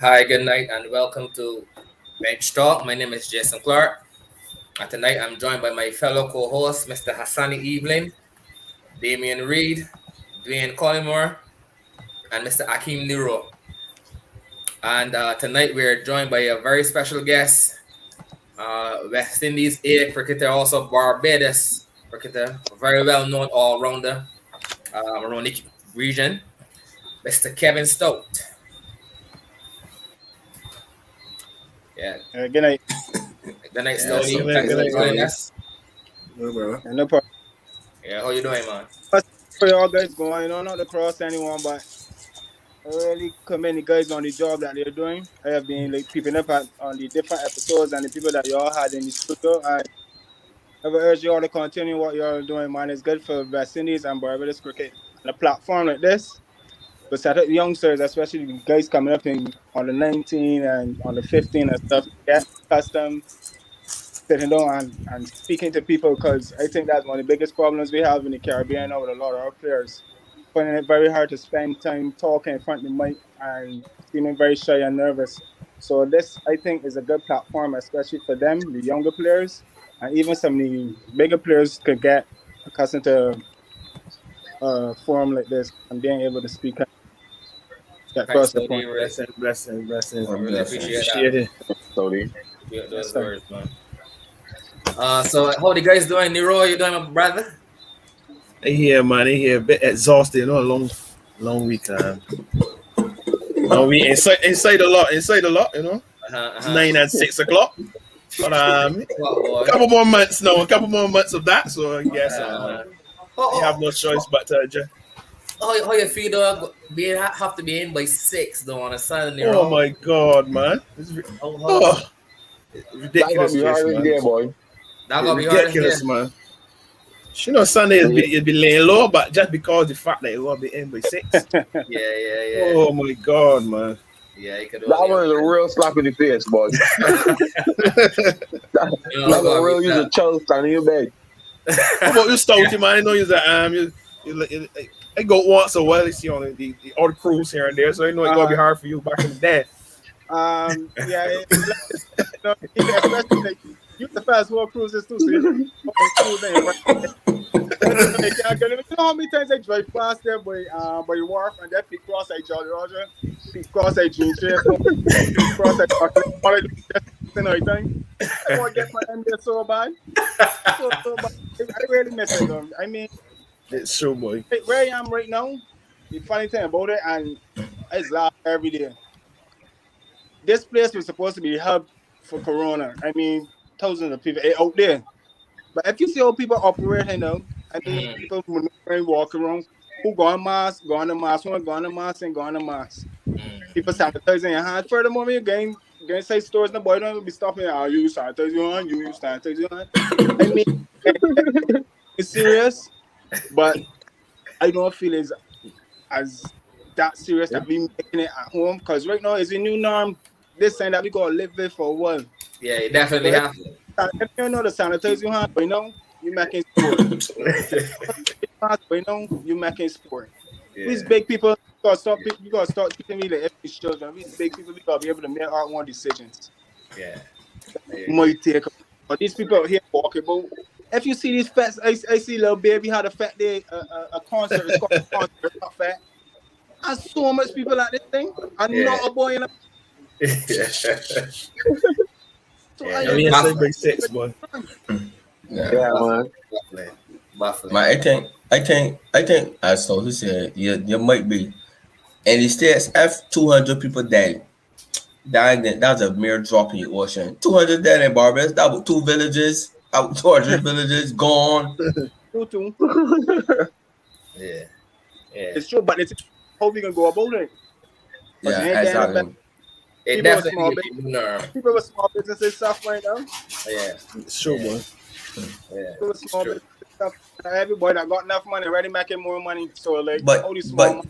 Hi, good night, and welcome to Bench Talk. My name is Jason Clark, and tonight I'm joined by my fellow co-host, Mr. Hassani Evelyn, Damian Reed, Dwayne Collymore, and Mr. Akeem Nero. And tonight we're joined by a very special guest, West Indies A cricketer, also Barbados cricketer, very well known all rounder around the region, Mr. Kevin Stoute. Yeah, Good night. good night, Yeah, Stoute. so Thanks good for night, joining man. us. No, bro. No problem. Yeah, how you doing, man? For y'all guys going on, not to cross anyone, but I really commend the guys on the job that they're doing. I have been like peeping up on the different episodes and the people that y'all had in the studio. And I would urge y'all to continue what y'all doing, man. It's good for West Indies and Barbados cricket. On a platform like this, but set up the youngsters, especially the guys coming up in on the 19 and on the 15 and stuff, get accustomed sitting down and speaking to people because I think that's one of the biggest problems we have in the Caribbean now with a lot of our players. Finding it very hard to spend time talking in front of the mic and feeling very shy and nervous. So this, I think, is a good platform, especially for them, the younger players, and even some of the bigger players could get accustomed to a forum like this and being able to speak and get Thanks, across the Stoute. point. Blessings. I really appreciate Appreciate it. Sorry. those Yes, sir. words, man. So how the guys doing? Nero, how you doing, my brother? They here, man. They here, a bit exhausted. You know, a long week. Long week. Inside a lot. You know, it's 9 and 6 o'clock. But couple more months now. A couple more months of that. So I guess you have no choice but to adjust. How you feel though? Have to be in by 6 though on a Saturday. Oh my God, man! It's ridiculous, That's gonna be hard man. again, boy. That gonna be hard Ridiculous, again. man. You know, Sunday it'll be laying low, but just because the fact that it will be in by 6. Yeah. Oh my God, man. Yeah, you could. That one is a real slap in the face, boy. That's a real use of chance down in your bed. How about you, Stoute, man? I know you're I go once a while. You see on the other crews here and there, so I know it's gonna be hard for you back in the day. Yeah, especially like, you the fast walk cruises too, so you know how many times I drive past there by the wharf and that peak cross I Jolly Roger, peak cross I June peak cross I everything. I want to get my NBA so bad. So bad. I really miss it though. I mean, It's true, boy. where I am right now, the funny thing about it, and it's loud every day. This place was supposed to be a hub for Corona. I mean, thousands of people out there. But if you see how people operate, I mean, people walk around, who go on mask, go on the mask, who go on the mask, and go on the mask. People sanitizing your hands. Furthermore, you're going say stores, the boy don't be stopping. You sanitize your hand, you sanitize your hand. I mean, it's serious, but I don't feel as that serious that we making it at home. Because right now, it's a new norm. This thing that we gotta live with for a while. Yeah, you definitely have to. If you know the sanitize your hand, you making sport. You making sport. Yeah. These big people, you gotta start treating me like every children. These big people, we gotta be able to make our own decisions. Yeah. Might take, but these people out here walking about. If you see these fats, I see little baby had a fat day, a concert. It's called a concert, not fat. And so much people at this thing. I'm not a boy in a. So I mean, it's big 6, boy. Yeah, man. Buffalo. Man, I think, as so he said, you might be. And the states have 200 people dead. That's a mere drop in the ocean. 200 dead in Barbados. That was 2 villages. 200 villages gone. True. Yeah. It's true, but it's how we gonna go about it. But Yeah, exactly. It People definitely with is a norm. people with small businesses suffering now. Yeah. It's true, boy. Yeah. People with small businesses suffering. Everybody that got enough money already making more money. So like But all these small money.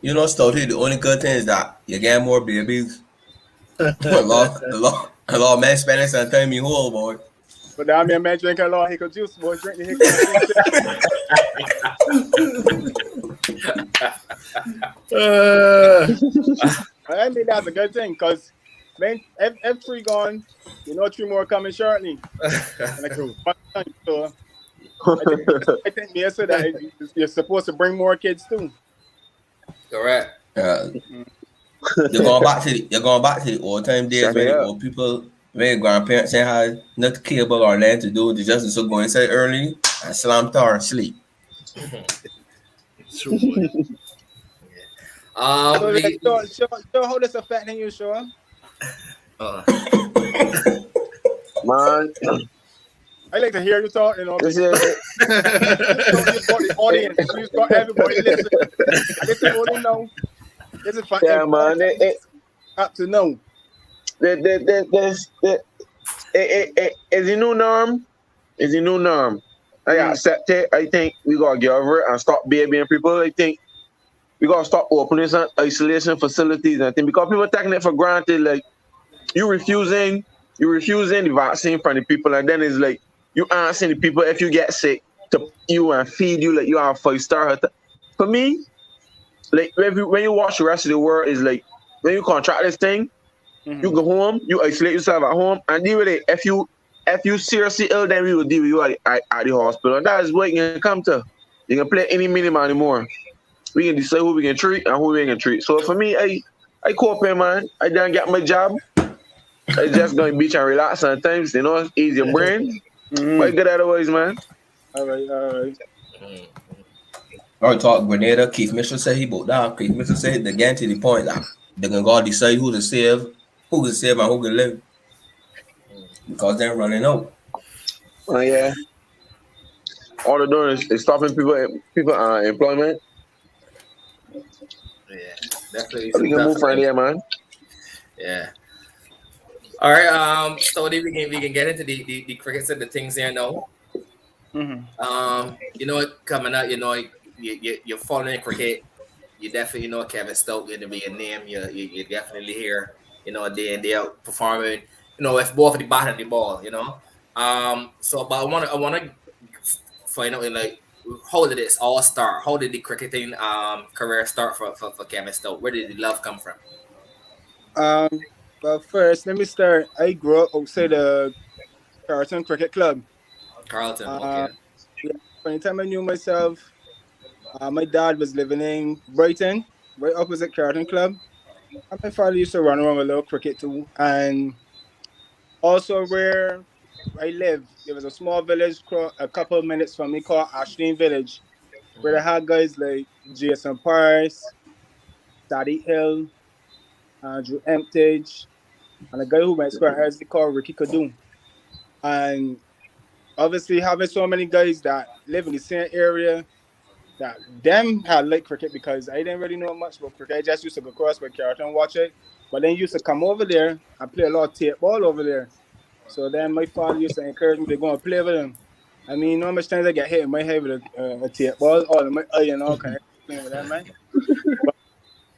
you know, Stoute, the only good thing is that you get more babies. a lot of men spending some time in hole, boy. But now me a man drinking a lot of hickory juice, boy. Drink the hickory juice. I mean, that's a good thing because when if 3 gone, 3 more coming shortly. Like, True. so I think me said that you're supposed to bring more kids too. Correct. You're going back to the old time days Shut when it the up. old people, when grandparents ain't had nothing cable or land to do. They just so go inside early and slam door and sleep. True, boy. So, like, We, show how this affecting you, sure. uh, Man, I like to hear you talk, this because is you've got the audience, you've got everybody listen. And this is only now. This is for yeah, man. important up to now. Is the new norm. Is the new norm. I accept it. I think we gotta get over it and stop babying people. I think we gotta stop opening some isolation facilities. And I think because people taking it for granted, like you refusing the vaccine from the people, and then it's like you asking the people if you get sick to you and feed you like you are a 5-star hotel. For me, like when you watch the rest of the world, is like when you contract this thing, you go home, you isolate yourself at home, and deal with it. If you seriously ill, then we will deal with you at the hospital. And that is what you can come to. You can play any minimum anymore. We can decide who we can treat and who we can treat. So for me, I cope in, man. I done get my job. I just go to the beach and relax sometimes, ease your brain. But good otherwise, man. All right. Or talk Grenada, Keith Mitchell said he bought down. Keith Mitchell said again to the point that they're gonna go decide who can save and who can live. Because they're running out. Yeah. All they're doing is stopping people employment. yeah, definitely. We can move from there, man. Yeah. All right. Stody, we can get into the cricket side of things here now. Coming out, you're following cricket. You definitely know Kevin Stoute going to be your name. You definitely hear, day in day out performing. With both of the bat and the ball. So, but I wanna find out like how did this all start? How did the cricketing career start for Kevin Stoute? Where did the love come from? Well, first, let me start. I grew up outside the Carlton Cricket Club. Carlton, okay. Yeah, by the time I knew myself, my dad was living in Brighton, right opposite Carlton Club. And my father used to run around with a little cricket too. And also where I live, there was a small village a couple of minutes from me called Ashleen Village, where they had guys like Jason Price, Daddy Hill, Andrew Emptage, and a guy who went square Ersley called Ricky Kadoo. And obviously having so many guys that live in the same area that them had liked cricket because I didn't really know much about cricket. I just used to go across by Carlton and watch it. But then used to come over there and play a lot of tape ball over there. So then my father used to encourage me to go and play with him. I mean, how much times I get hit in my head with a tape ball, all in my eye and all kind of playing with that, man. But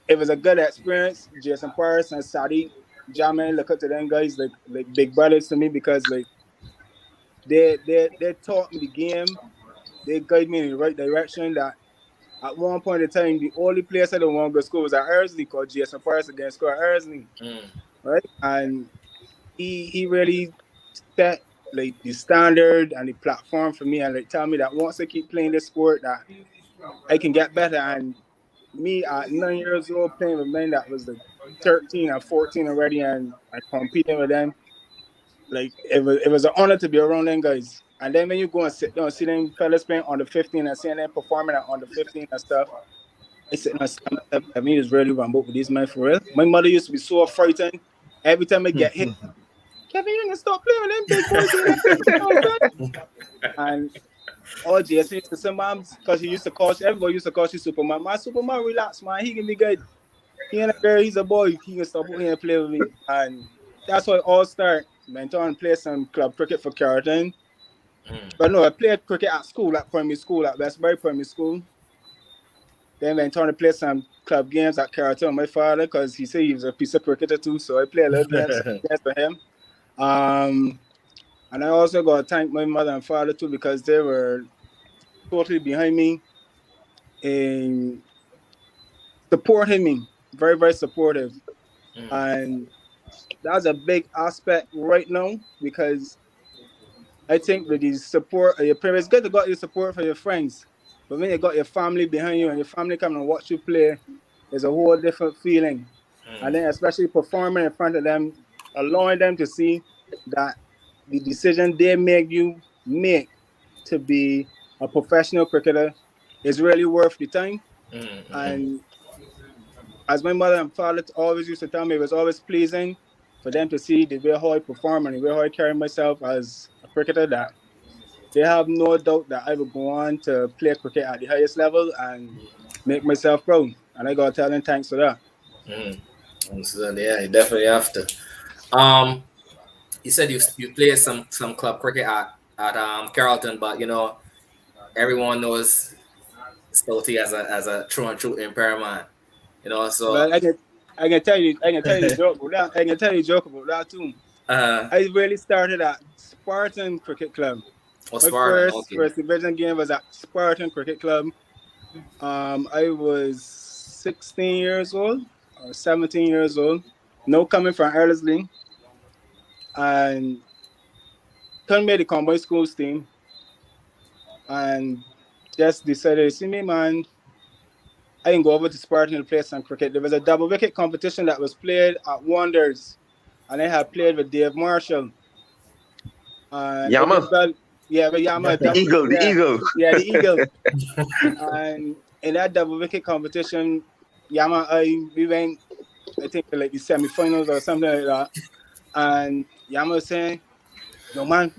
it was a good experience. Jason Paris and Sadiq Jamin, look up to them guys like big brothers to me because like they taught me the game. They guide me in the right direction. That at one point in time, the only place I didn't want to go to school was at Ersley called Jason Paris against Square Ersley. Right? And he really set like the standard and the platform for me and like tell me that once I keep playing this sport that I can get better. And me at 9 years old playing with men that was like 13 and 14 already and competing with them, like it was an honor to be around them guys. And then when you go and sit down and see them fellas playing on the 15 and seeing them performing on the 15 and stuff, I sit down and say to myself, I mean, it's really ramble with these men for real. My mother used to be so frightened every time I get hit. Kevin, you gonna stop playing with them big boys. And all Jason used to say, Mom, because he used to call everybody used to call you Superman. My Superman, relax, man. He can be good. He ain't a girl, he's a boy. He can stop here and play with me. And that's how it all started. Went on and played some club cricket for Carlton. But no, I played cricket at school, at primary school, at Westbury Primary School. Then went on to play some club games at Carlton with my father because he said he was a piece of cricketer too. So I played a little games for him. And I also got to thank my mother and father too because they were totally behind me in supporting me. Very, very supportive. And that's a big aspect right now because I think with the support of your parents, it's good to got your support for your friends. But when you got your family behind you and your family coming and watch you play, it's a whole different feeling. And then especially performing in front of them, allowing them to see that the decision they make to be a professional cricketer is really worth the time. And as my mother and father always used to tell me, it was always pleasing for them to see the way how I perform and the way how I carry myself as a cricketer, that they have no doubt that I will go on to play cricket at the highest level and make myself proud. And I got to tell them thanks for that. So, yeah, you definitely have to. You said you play some club cricket at Carrollton, but everyone knows Stoute as a true and true impairment. So But I can tell you the joke about that. I can tell you a joke about that too. I really started at Spartan Cricket Club. My Spartan, okay. first division game was at Spartan Cricket Club. I was 16 years old or 17 years old. No coming from Ellerslie, and couldn't make the combined schools team, and just decided, see me, man, I can go over to Spartan to play some cricket. There was a double wicket competition that was played at Wonders, and I had played with Dave Marshall. Yama. But Yama, the eagle. Yeah, the eagle. And in that double wicket competition, Yama, we went, I think, like the semi-finals or something like that. And Yama was saying, "Yo, man,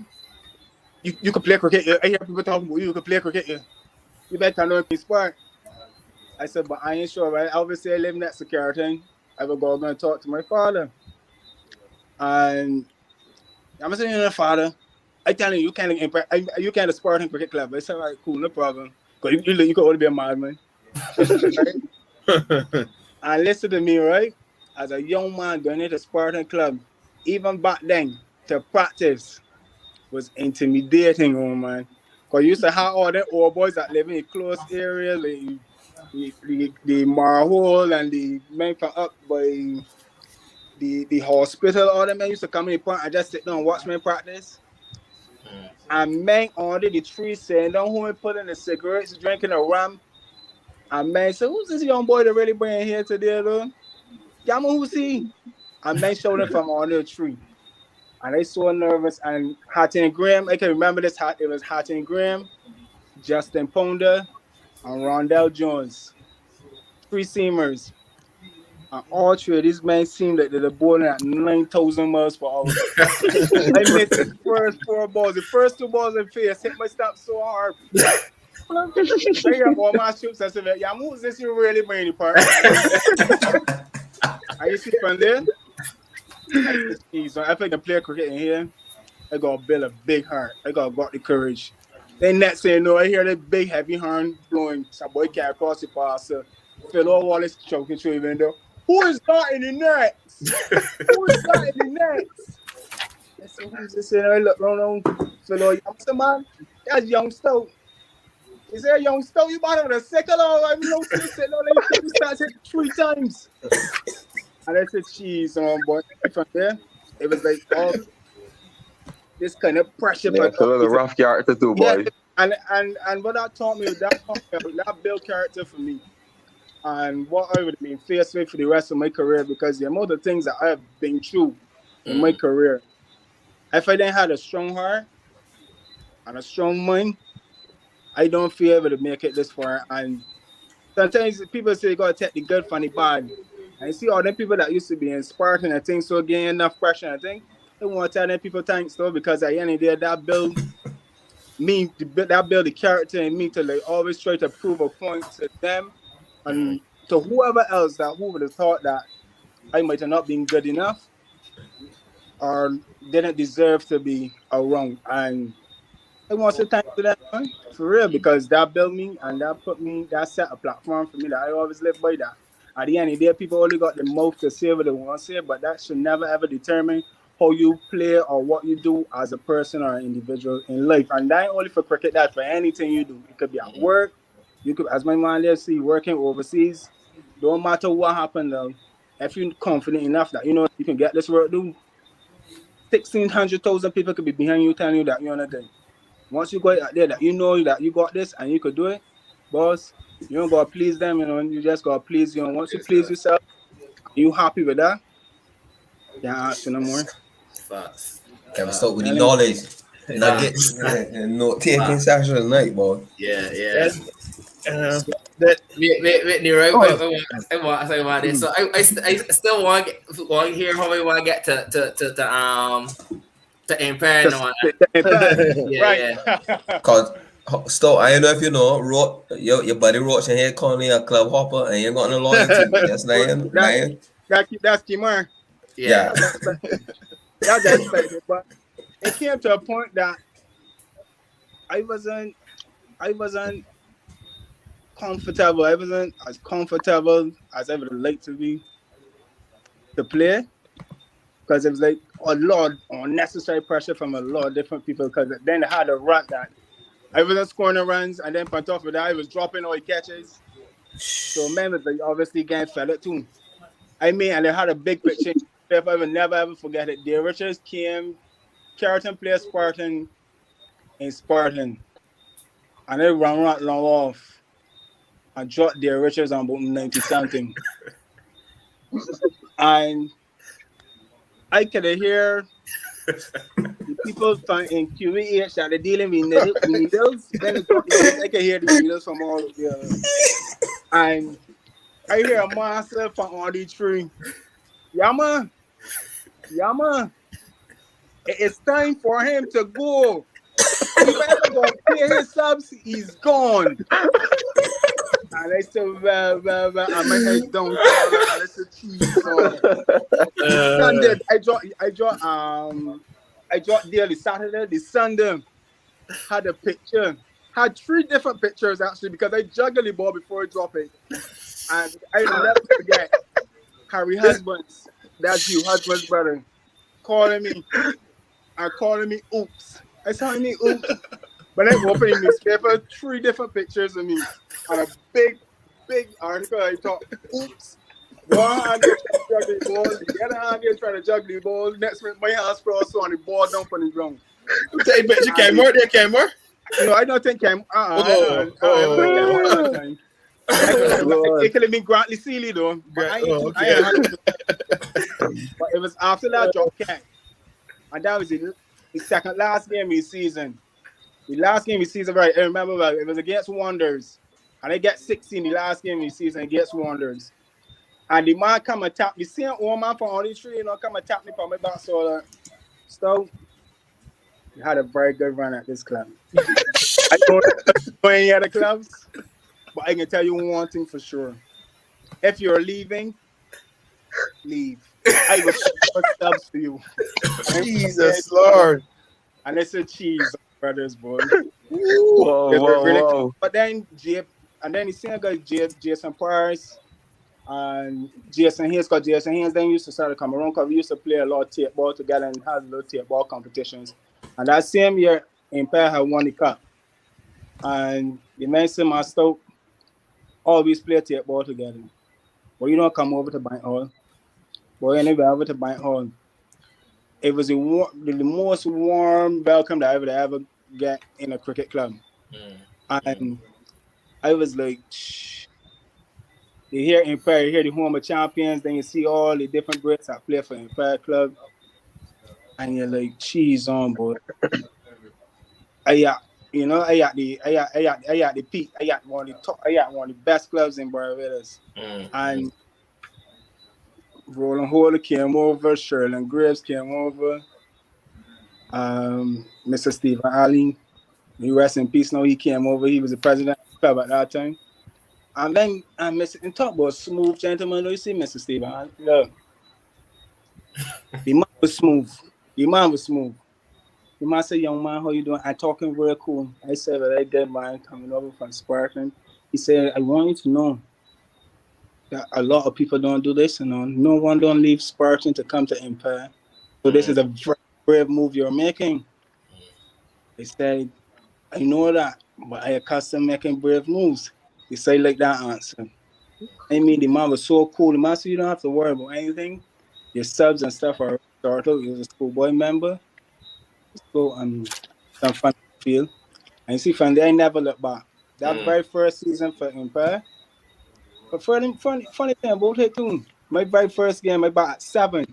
you could play cricket. I hear people talking about you could play cricket. You better know me sport." I said, "But I ain't sure, right? Obviously, I live next to Carrollton. I will go and talk to my father." And Yama said, "You know, father, I tell you, you can't support in cricket club." I said, "All right, cool, no problem. Because you could only be a madman." Right? And listen to me, right? As a young man going into Spartan club, even back then, to practice was intimidating, oh man. Because you used to have all them old boys that live in close areas, like the Marhole and the men from up by the hospital, all them men used to come in the park and just sit down and watch me practice. And man under the tree saying, "Don't who putting the cigarettes, drinking a rum." And man said, "Who's this young boy that really bring here today, though? Yama, who's he?" And man showed him from under the tree. And they so nervous. And Hattie and Graham, I can remember this. It was Hattie and Graham, Justin Ponder, and Rondell Jones. Three seamers. And all three of these men seemed like they're boarding at 9,000 miles per hour. I missed the first four balls. The first two balls in face hit my stump so hard. I hear all my troops. I said, "Yeah, who's this you really bring the part?" I see from there. So if I can play cricket in here, I gotta build a big heart. I got the courage. Then next thing you know, I hear the big heavy horn blowing. Some boy can't cross the pass. So Phil Wallace choking through the window. "Who is that in the nets? Who is that in the nets?" I said, "Who's this?" And I look around, Phil, I said, "Man, that's young Stoute." He said, "Young Stoute, you bought him with a sickle or I'm no sitting on like you started 3 times." And I said, "Jeez, boy." From there, it was like all this kind of pressure. Yeah, so the rough character too, boy. Yeah, and what that taught me, that built character for me. And what I would have been faced with for the rest of my career, because the amount of things that I have been through in my career, if I didn't have a strong heart and a strong mind, I don't feel able to make it this far. And sometimes people say you gotta take the good from the bad. And you see all them people that used to be inspired and I think so getting enough pressure, I think they want to tell them people thanks though, because at the end of the day that build the character in me to like always try to prove a point to them and to whoever else that who would have thought that I might have not been good enough or didn't deserve to be around. And I want to thank you that, man, for real, because that built me and that set a platform for me that I always live by that. At the end of the day, people only got the mouth to say what they want to say, but that should never ever determine how you play or what you do as a person or an individual in life. And that ain't only for cricket, that for anything you do. It could be at work, you could, as my man there see, working overseas. Don't matter what happened though, if you're confident enough that you know you can get this work done, 1,600,000 people could be behind you telling you that you're not thing. Once you go out there that you know that you got this and you could do it, boss, you don't gotta please them, you know, you just gotta please you. And once you please yourself, you happy with that, you can't ask for no more. Facts. Kevin Stoute with the Telling knowledge, nuggets, and note taking session tonight, boy. Yeah, yeah. That that Wait, Nero, oh I say about this. So I still want to hear how we want to get to Empire you. now. Yeah, Right. yeah. Cause Stoute, I don't know if you know, your buddy Roach in here calling you a club hopper, and you got no loyalty. Yes, Lion. That's Kimar. Yeah. Yeah. That's expected. That's expected. But it came to a point that I wasn't comfortable. I wasn't as comfortable as I would like to be to play because it was like a lot of unnecessary pressure from a lot of different people. Because then I had a run that I wasn't scoring the runs, and then on top of that, I was dropping all the catches. So man was like obviously getting fed up too. I mean, and they had a big picture. If I will never ever forget it. The Richards came, Carrollton played Spartan in Spartan, and they ran right long off and dropped their Richards on about 90 something. And I could hear the people from in QEH that they're dealing with needles. Then they drop needles. I can hear the needles from all of the and I hear a monster from all the tree. Yama, Yama, it's time for him to go. He better go pay his subs. He's gone. And I said, well, and my head down. And it's a cheese. Sunday, I dropped daily Saturday. The Sunday had a picture. Had 3 different pictures actually because I juggled the ball before I drop it. And I will never forget Harry Husbands. That's you, husband's brother. Calling me. And calling me oops. I saw me oops. But I'm opening newspaper, 3 different pictures of me. And a big article. I thought, oops. One hand you're trying to juggle the ball, the other hand you're trying to juggle the ball. Next minute, my hands crossed on the ball down on the ground. take picture camera, there camera. No, I don't think I'm. It could have been Grantley Sealy though. But but it was after that drop cat. And that was the second last game of the season. The last game of the season, right? I remember it was against Wanderers. And they get 16 the last game of the season against Wanderers. And the man come and tap me. See an old man from all these trees, come and tap me from my back. So, you had a very good run at this club. I don't know any other clubs, but I can tell you one thing for sure. If you're leaving, leave. I will put subs for you. Jesus Lord. And it's a cheese, brothers, boy. Whoa. But then the same guy, Jason Price and Jason Haynes, because Jason Haynes then used to start to come around because we used to play a lot of tape ball together and had little tape ball competitions. And that same year, Empire had won the cup. And the men said, my Stoute always play tape ball together. But you don't come over to Bank Hall. Boy, you never over to Bank Hall. It was the most warm welcome that I would ever get in a cricket club. And I was like, shh. You hear Empire, you hear the home of champions, then you see all the different Brits that play for Empire Club. And you're like, cheese on, boy. I got the peak. I got one of the best clubs in Barbados. And Roland Holder came over, Sherlin Graves came over, Mr. Stephen Allen, he rest in peace now, he came over, he was the president of the club at that time. And then and talk about smooth gentleman, you see Mr. Stephen Allen? Look. The man was smooth. The man said, young man, how you doing? I'm talking real cool. I said, well, I good man coming over from Spartan. He said, I want you to know that a lot of people don't do this, no one don't leave Spartan to come to Empire. So this is a very brave move you're making. He said, I know that, but I accustomed making brave moves. He said like that answer. I mean, the man was so cool. The man said you don't have to worry about anything. Your subs and stuff are started. He was a schoolboy member. So some fun feel. And you see, from there, I never look back. That very first season for Empire. But funny thing about it too. My very first game, I bought at 7.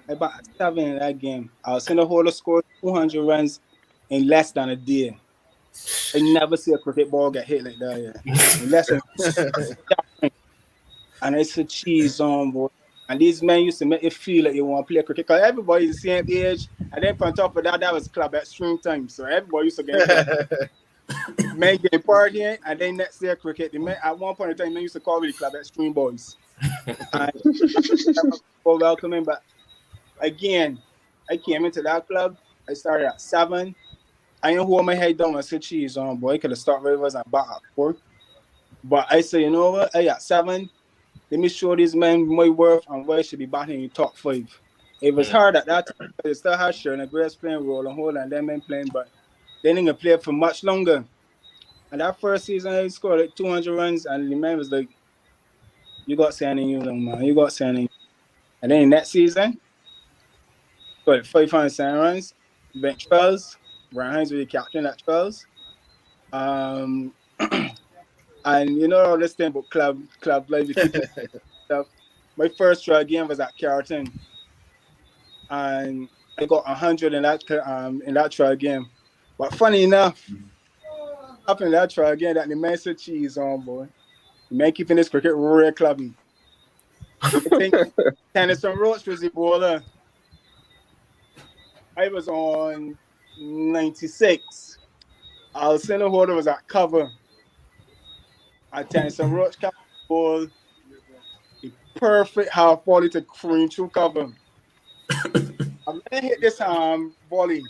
I bought at 7 in that game. I was in the holder score 200 runs in less than a day. I never see a cricket ball get hit like that. Yeah. In less than and it's a cheese on boy. And these men used to make you feel like you want to play cricket because everybody's the same age. And then on top of that, that was club extreme time. So everybody used to get club. Men getting partying and then next year cricket. The men, at one point in time, men used to call me the club extreme boys. And for welcoming, but again, I came into that club. I started at 7. I didn't hold my head down and say cheese on boy. I could have started rivers and back at 4. But I say, you know what? I at 7. Let me show these men my worth and where I should be batting in top 5. It was hard at that time. It still had Sharon and Grace playing role and whole and them men playing, but they didn't play for much longer. And that first season, I scored like 200 runs, and the man was like, "You got sending you, man. You got sending." And then in that season, scored 507 runs, bench 12s. Brian Hines was the captain at 12s. And you know all this thing about club life, stuff. My first try game was at Carrollton, and I got 100 in that try game. But funny enough, after that try again, that the man said cheese on boy. The man keeping this cricket real clubby. I think Tennyson Roach was the bowler. I was on 96. Alcina Holder was at cover. I Tennyson Roach kept the ball. The perfect half volley to cream through cover. I'm gonna hit this volley.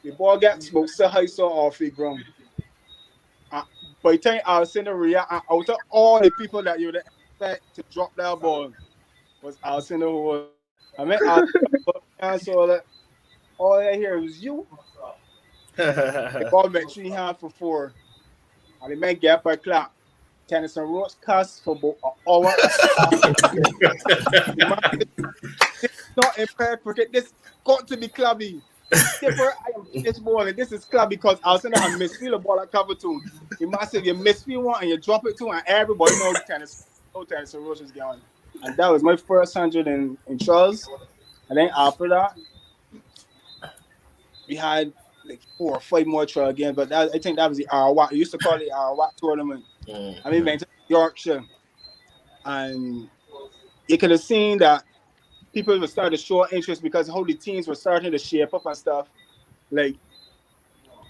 The ball gets about so high so off the ground. By the time Alcina react, out of all the people that you would expect to drop that ball was Alcina Holder. I mean, so that all I hear was you. The ball went 3 hands for 4. And the man get up and clap. Tennyson Roach cast for about an hour. This is not Empire cricket. This got to be clubby. This ball, this is clubby because Alcina had misfield the ball at cover 2. You must say you misfield one and you drop it 2, and everybody knows Tennyson Roach is going. And that was my first 100 in Charles. And then after that, we had like 4 or 5 more trial games, but I think that was the Arawak. We used to call it the Arawak tournament. I mean, went to Yorkshire, and you could have seen that people were starting to show interest because how the teams were starting to shape up and stuff. Like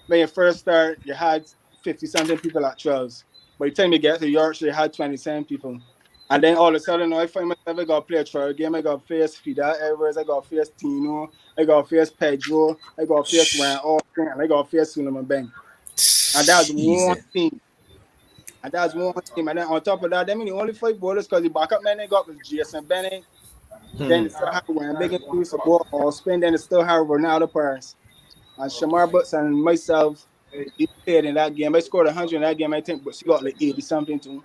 when you first start, you had 50-something people at trials. By the time you get to Yorkshire, you had 27 people. And then all of a sudden, I find myself, I got to play a trial game. I got to face Fidel Edwards. I got to face Tino. I got to face Pedro. I got to face Ryan Austin. And I got to face Suleiman Bang. And that was one team. And then on top of that, them the only 5 bowlers because the backup man they got was Jason Bennett. Then they still had Ryan Big and support or spin. Then they still had Ronaldo Paris. And Shamar Butts and myself, he played in that game. I scored 100 in that game, I think, but she got like 80-something too.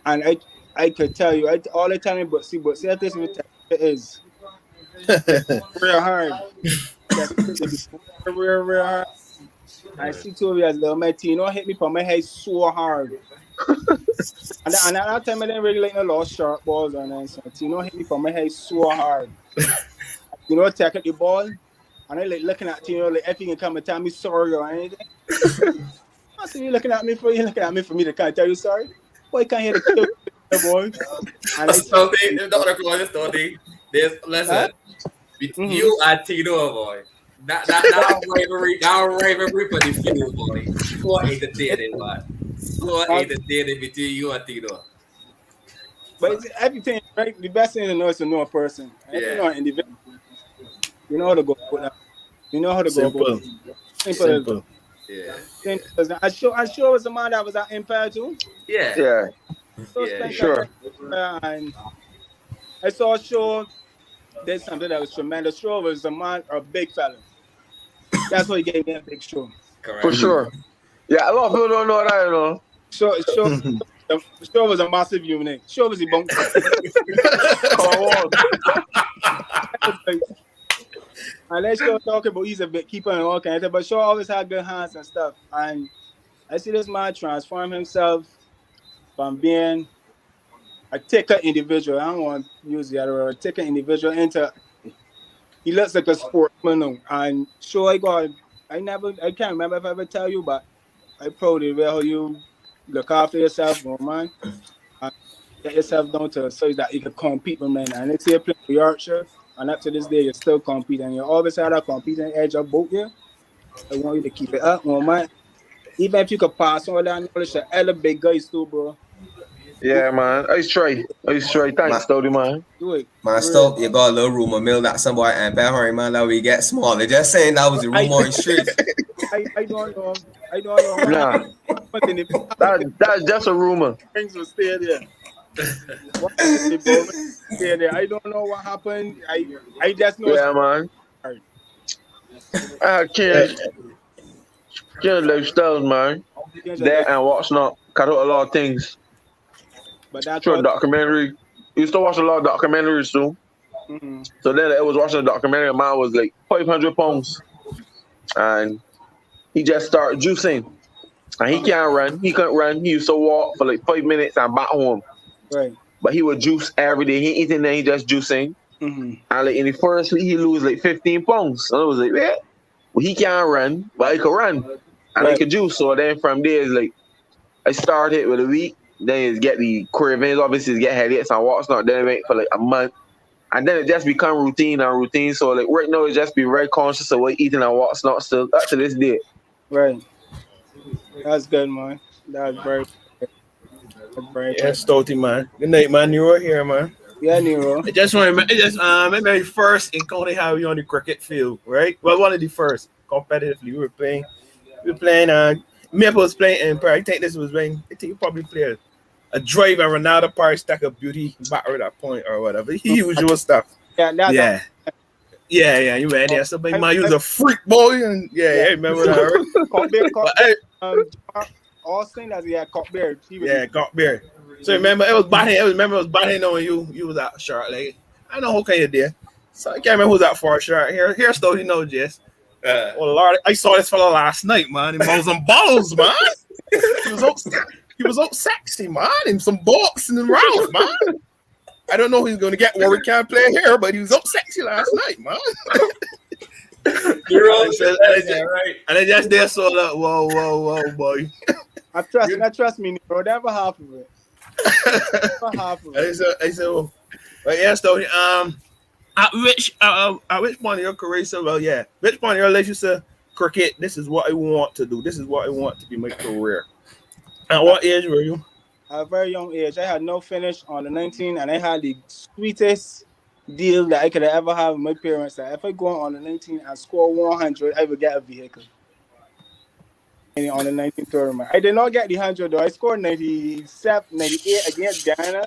And I could tell you, all I tell me, but see, this is real hard. Real hard. I see 2 of you as little man, Tino hit me from my head so hard. and at that time, I didn't really like no lost sharp balls or anything. So Tino hit me from my head so hard. Tackle the ball, and I like looking at Tino like if he can come and tell me sorry or anything. I see you looking at me for me to can't tell you sorry. Boy, can't hear the kill, boy. And listen, you and Tino, boy. That rivalry for the field, boy. So entertaining, man. So entertaining between you and Tino. But it's everything, right? The best thing to know is to know a person. Yeah. You know an individual. You know how to go with that. You know how to go about it. Simple. Yeah. I sure was the man that was at Empire too. Yeah. Sure. And I saw a show. There's something that was tremendous. Show was a man, a big fella. That's what he gave me a big show. Correct. For sure. Yeah, a lot of people don't know that, you know. Show The show was a massive unit. Show was the bunk. And let's show talking about he's a bit keeper and all kinds of, but Shaw always had good hands and stuff. And I see this man transform himself from being a ticker individual. I don't want to use the other word, a ticker individual into he looks like a sportsman now. And Shaw, I can't remember if I ever tell you, but I proud of how you look after yourself, man. And get yourself down to so that you can compete with men. And let's say you play for Yorkshire. And up to this day, you're still competing. You always had a competing edge of both you. I want you to keep it up, man. Even if you could pass on that knowledge to other big guys too, bro. Yeah, man. I straight. Thanks, Stoute, man. Do it. Man, Stoute, you got a little rumor mill that somebody and bad hurry, man, that we get smaller. Just saying that was the rumor in the streets. I don't know. Nah. That's just a rumor. Things will stay there. I don't know what happened. I just know. Yeah, man. I can't lifestyles, man. That and what's not. Cut out a lot of things. But that's true. Documentary. You used to watch a lot of documentaries too. Mm-hmm. So then I was watching a documentary. Man was like 500 pounds, and he just started juicing. And he can't run. He couldn't run. He used to walk for like 5 minutes and back home. Right. But he would juice every day. He eating then he just juicing. Mm-hmm. And like in the first week he lose like 15 pounds. So I was like, yeah, well, he can't run, but he could run. And he could juice. So then from there it's like I started with a week, then it's get the cravings, obviously get headaches and what's not, then it went for like a month. And then it just become routine. So like right now it just be very conscious of what eating and what's not still up to this day. Right. That's good, man. That's very yeah, Stoute, man. Good night, man. Nero here, man. Yeah, Nero. I just want to maybe first encounter how you on the cricket field, right? Well, one of the first competitively we were playing. Maple was playing Empire. I think you probably played a drive and Ronaldo Park stack of beauty back at that point or whatever. Usual stuff. Yeah. You ready? Yeah, so man, you was a freak boy, and I remember that. Austin, as he had Cockbeard. Cockbeard. So remember, it was batting on you was out short leg. I know who can you there. So I can't remember who's out far short. Here still, Jess. Oh Lord, I saw this fella last night, man. He was some balls, man. He was up sexy, man, and some boxing and rounds, man. I don't know who's going to get where we can't play here, but he was up sexy last night, man. You're all right. And I just there saw that, whoa, boy. I trust me, bro. Never half of it. I said, well, but yeah, so at which point in your career, so which point in your life you said, cricket, this is what I want to do. This is what I want to be my career. At what age were you? At a very young age. I had no finish on the 19, and I had the sweetest deal that I could ever have with my parents. That if I go on the 19 and score 100, I would get a vehicle. On the 19 tournament, I did not get the 100 though. I scored 97, 98 against Ghana.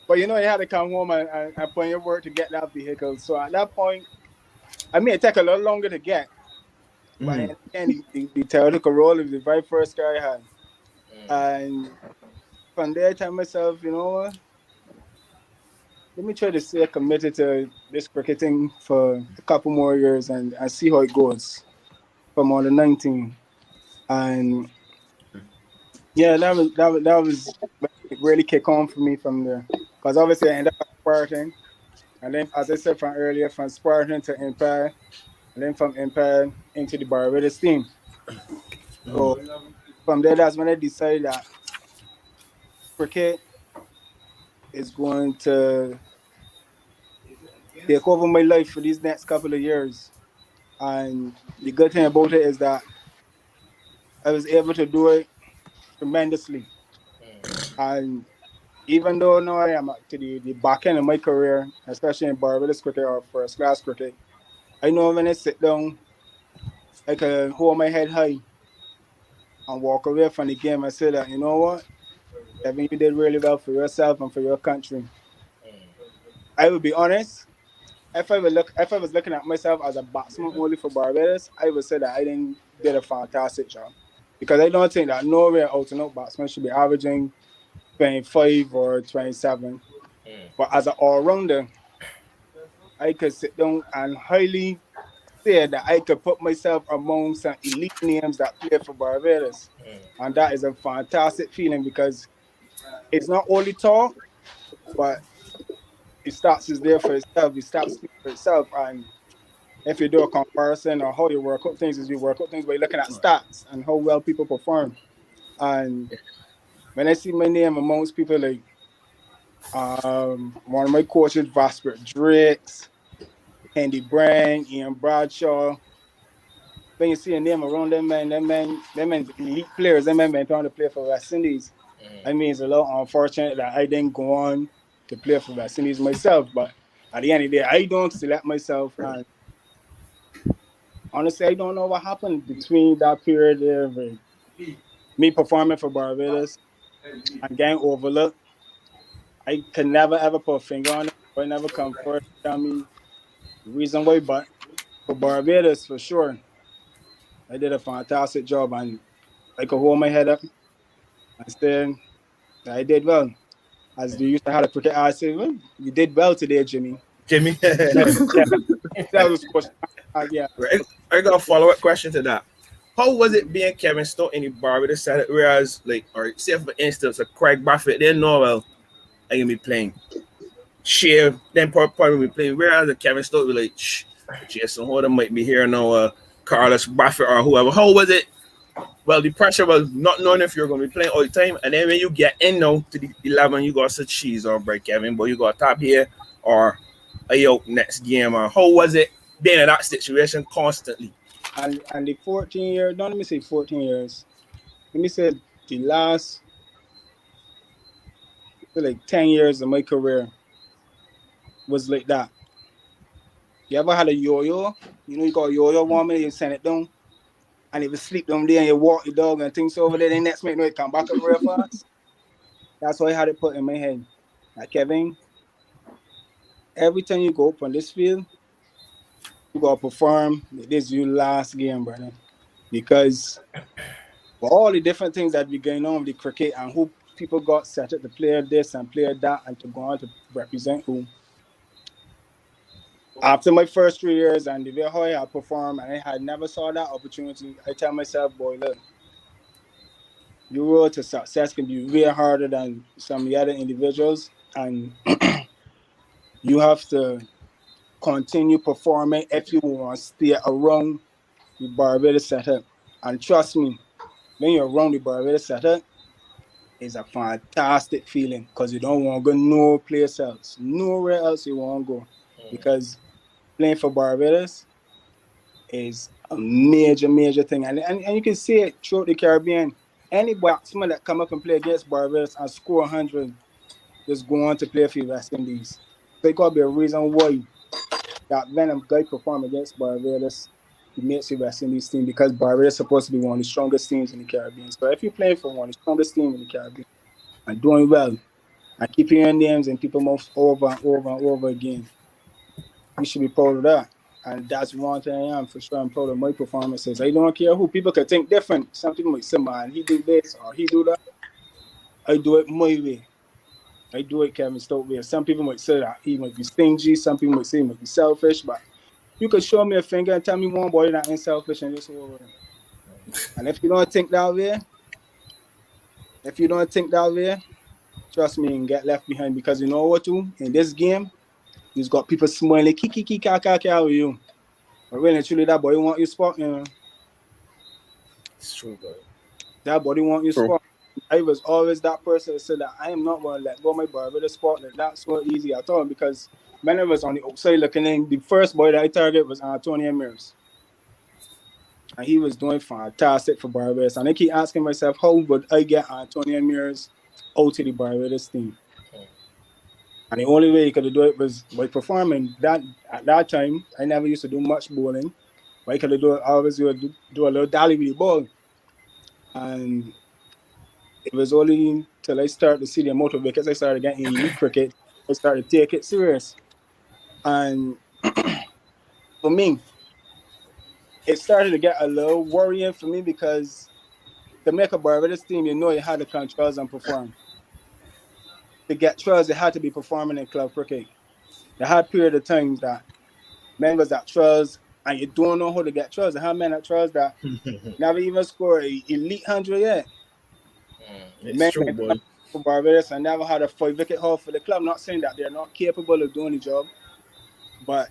But you had to come home and put in your work to get that vehicle. So at that point, it took a little longer to get. But again, the theoretical role of the very first car I had. And from there, I tell myself, let me try to stay committed to this cricketing for a couple more years and see how it goes from on the 19. And that was really kick on for me from there. Because obviously I ended up at Spartan. And then, as I said from earlier, from Spartan to Empire. And then from Empire into the Barbados team. So from there, that's when I decided that cricket is going to take over my life for these next couple of years. And the good thing about it is that I was able to do it tremendously. And even though now I am to the back end of my career, especially in Barbados cricket or first class cricket, I know when I sit down, I can hold my head high and walk away from the game and say that, you know what, Kevin, you did really well for yourself and for your country. I would be honest, if I was looking at myself as a batsman only for Barbados, I would say that I did a fantastic job. Because I don't think that nowhere out and out batsman should be averaging 25 or 27. But as an all-rounder, I could sit down and highly say that I could put myself among some elite names that play for Barbados. And that is a fantastic feeling because it's not only talk, but it starts is there for itself. It starts for itself. And if you do a comparison or how you work out things, is you work out things by looking at stats and how well people perform. And when I see my name amongst people like one of my coaches, Vasper Drakes, Andy Brand, Ian Bradshaw. When you see a name around them men elite players, them men trying to play for West Indies. I mean, it's a little unfortunate that I didn't go on to play for West Indies myself, but at the end of the day, I don't select myself. And honestly, I don't know what happened between that period of me performing for Barbados and getting overlooked. I can never ever put a finger on it. I never come forward to tell me the reason why, but for Barbados, for sure, I did a fantastic job and I could hold my head up and say I did well. As they used to have a cricket, I say, well, you did well today, Jimmy. Jimmy. Yeah, that was question. Yeah. I got a follow-up question to that. How was it being Kevin Stoute in the Barbados side? Whereas, like, or say for instance, a Craig Buffett, they know well I can be playing. Share then probably be playing. Whereas the Kevin Stoute be like, Jason Holder might be here now, Carlos Buffett or whoever. How was it? Well, the pressure was not knowing if you're going to be playing all the time, and then when you get in now to the 11, you got to cheese or break Kevin, but you got top here or a yoke next game. Or how was it being in that situation constantly? And the 14 years, don't let me say 14 years. Let me say the last like 10 years of my career was like that. You ever had a yo-yo? You know, you got a yo-yo woman, you send it down, and if you sleep down there and you walk your dog and things over there, then next minute it come back up real fast. That's why I had it put in my head. Like, Kevin, every time you go up on this field, you gotta perform. This is your last game, brother. Because for all the different things that be going on with the cricket and who people got set up to play this and play that and to go on to represent who. After my first 3 years and the way how I had performed and I had never saw that opportunity, I tell myself, boy, look, your road to success can be way harder than some of the other individuals, and you have to continue performing if you want to stay around the Barbados setup. And trust me, when you're around the Barbados setup, it's a fantastic feeling because you don't want to go no place else. Nowhere else you want to go. Because playing for Barbados is a major, major thing. And you can see it throughout the Caribbean. Any batsman that come up and play against Barbados and score 100 just go on to play for the West Indies. So it got to be a reason why that Venom guy perform against Barbados, he makes the West Indies team because Barbados is supposed to be one of the strongest teams in the Caribbean. So if you're playing for one of the strongest teams in the Caribbean and doing well and keeping your names in people's mouths over and over and over again, you should be proud of that. And that's one thing I am for sure. I'm proud of my performances. I don't care who. People can think different. Some people might say, man, he do this or he do that. I do it my way. I do it Kevin Stoute way. Some people might say that he might be stingy. Some people might say he might be selfish. But you could show me a finger and tell me one boy that ain't selfish and just over it. And if you don't think that way, trust me and get left behind because you know what too? In this game, you've got people smiling, kiki kaka with you. But really truly that boy want you spot, you know. It's true, bro. That body want you spot. I was always that person that said that I am not going to let go of my Barbados spot. Like, that's so easy at all because when I was on the outside looking in, the first boy that I targeted was Antonio Mears. And he was doing fantastic for Barbados. And I keep asking myself, how would I get Antonio Mears out to the Barbados team? And the only way you could do it was by performing. That at that time, I never used to do much bowling. But I could do it, I always do a little dally with the ball. And it was only till I started to see the amount of wickets I started getting in elite cricket, I started to take it serious. And for me, it started to get a little worrying for me because to make a Barbados team, you know you had to controls and perform. to get trials, they had to be performing in club cricket. They had a period of time that men was at trials and you don't know how to get trials. They had men at trials that never even score a elite 100 yet. It's Men true, boy. for Barbados and never had a 5-wicket haul for the club. Not saying that they're not capable of doing the job, but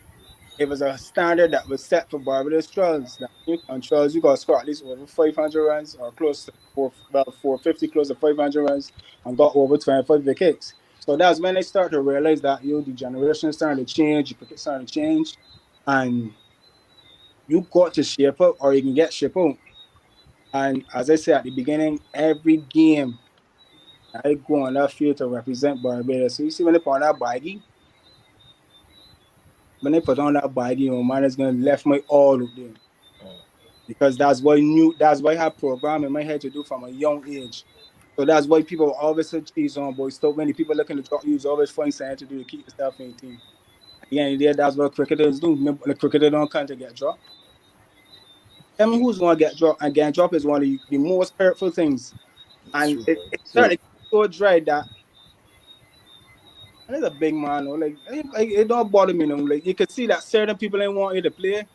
it was a standard that was set for Barbados trials. That on trials, you got to score at least over 500 runs or close to 450, close to 500 runs, and got over 25 wickets. So that's when they start to realize that the generation is starting to change, the cricket starting to change, and you got to shape up or you can get shape out. And as I said at the beginning, every game I go on that field to represent Barbados. So you see when they put on that baggie, man is gonna left my all up there. Because that's what I have programmed in my head to do from a young age. So that's why people always say cheese on boys. So many people looking to drop you always find something to do to keep yourself in the team. At the end of the day, that's what cricketers do. The cricketer don't come to get dropped. Tell me who's gonna get dropped, and getting dropped is one of the most hurtful things. And True, it started to get so dry that and it's a big man, like it don't bother me no. Like you can see that certain people ain't want you to play,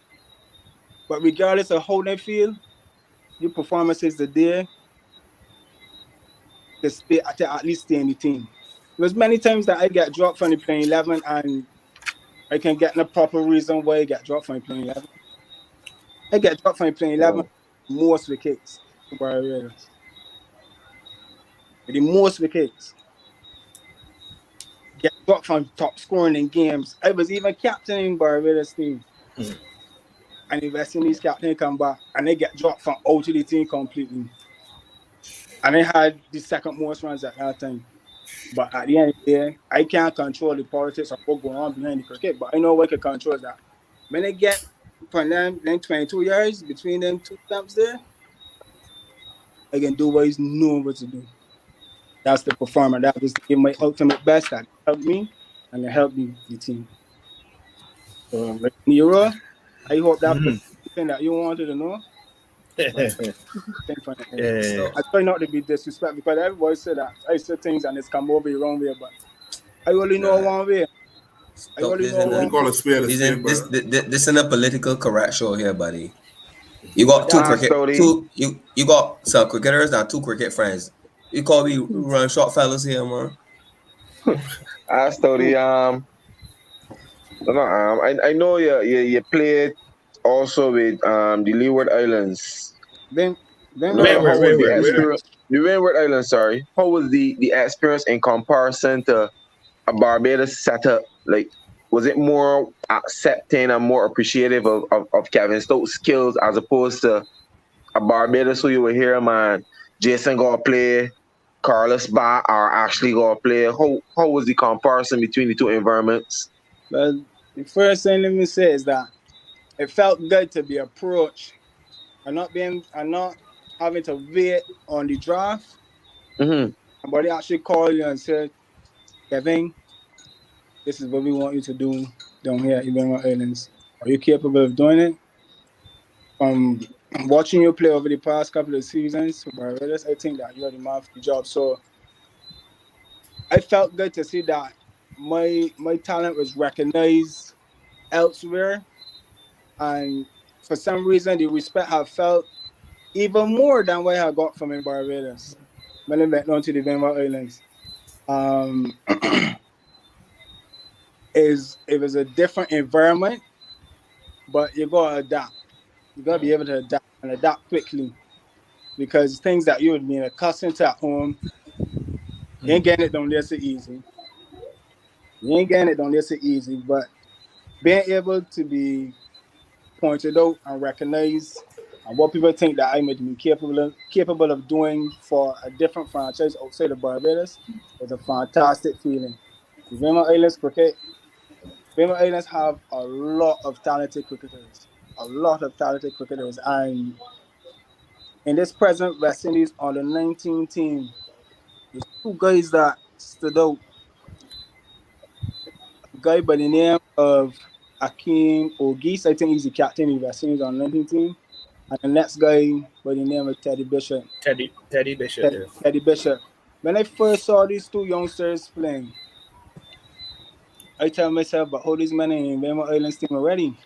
but regardless of how they feel, your performance is the day to stay at least stay in the team. There's many times that I get dropped from the playing 11 and I can get no proper reason why I get dropped from the playing 11. I get dropped from the playing 11 most wickets for Barbados. The most wickets. Get dropped from top scoring in games. I was even captaining Barbados team. And the West Indies captain come back and they get dropped from out of the team completely. And they had the second most runs at that time. But at the end of the day, I can't control the politics of what's going on behind the cricket. But I know what can control that. When they get from them 22 years between them two stamps there, I can do what I know what to do. That's the performer. That was to give my ultimate best. That helped me and it helped the team. So, Nero, I hope that was something that you wanted to know. Yeah. I try not to be disrespectful because everybody said that I say things and it's come over the wrong way, but I only know one way. I only know one call way. a spade a spade, bro. This isn't a political correct show here, buddy. You got two cricket, Stoute. you got some cricketers and two cricket friends. You call me run short fellas here, man. Stoute, I know you played also with the Leeward Islands. Then How was the Windward. experience? The Windward Islands, sorry. How was the experience in comparison to a Barbados setup? Like, was it more accepting and more appreciative of Kevin Stoute's skills as opposed to a Barbados who you were hearing, man, Jason gonna play, Carlos Ba or Ashley gonna play? How was the comparison between the two environments? Well, the first thing let me say is that it felt good to be approached and not having to wait on the draft. But they actually called you and said, Kevin, this is what we want you to do down here at Ibenwa Islands. Are you capable of doing it? Watching you play over the past couple of seasons for Barbados, I think that you're the man for the job. So I felt good to see that my talent was recognized elsewhere, and for some reason the respect I felt even more than what I got from in Barbados when I went down to the Ibenwa Islands. It was a different environment, but you gotta adapt. You gotta be able to adapt and adapt quickly because things that you would be accustomed to at home, you ain't getting it down there so easy. But being able to be pointed out and recognized and what people think that I might be capable of doing for a different franchise outside of Barbados was a fantastic feeling. The Ibenwa Islands cricket. Ibenwa Islands have a lot of talented cricketers. And in this present West Indies on the 19 team, there's two guys that stood out. A guy by the name of Akeem Ogis, I think he's the captain of the West Indies on the 19 team. And the next guy by the name of Teddy Bishop. Teddy Bishop. Teddy Bishop. When I first saw these two youngsters playing, I tell myself, but how these men in Bama Islands team already?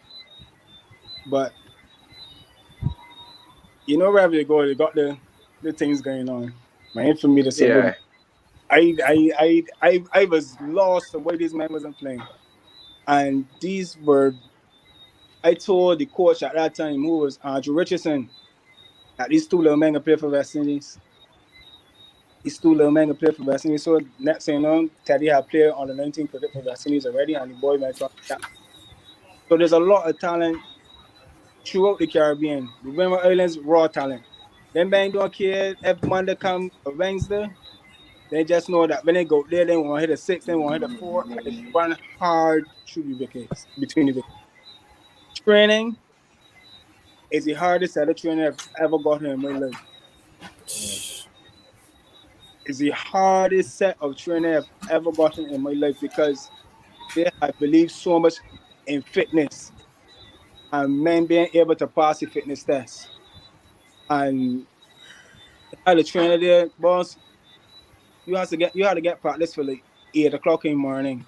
But you know wherever they go, they got the things going on. My aim for me to say, look, Yeah. I was lost the way these men wasn't playing. And these were, I told the coach at that time, who was Andrew Richardson, that these two little men can play for West Indies. These two little men can play for West Indies. So next thing you know, Teddy had played on the 19 cricket for West Indies already, and the boy went on that. So there's a lot of talent throughout the Caribbean. The Women Islands, raw talent. Them men don't care if Monday come or Wednesday. They just know that when they go there, they want to hit a six, they want to hit a four, and they run hard through the wickets, between the wickets. Training is the hardest set of training I've ever got in my life. It's the hardest set of training I've ever gotten in my life because I believe so much in fitness and men being able to pass the fitness test. And I had a trainer there, boss. You had to get practice for like 8 o'clock in the morning.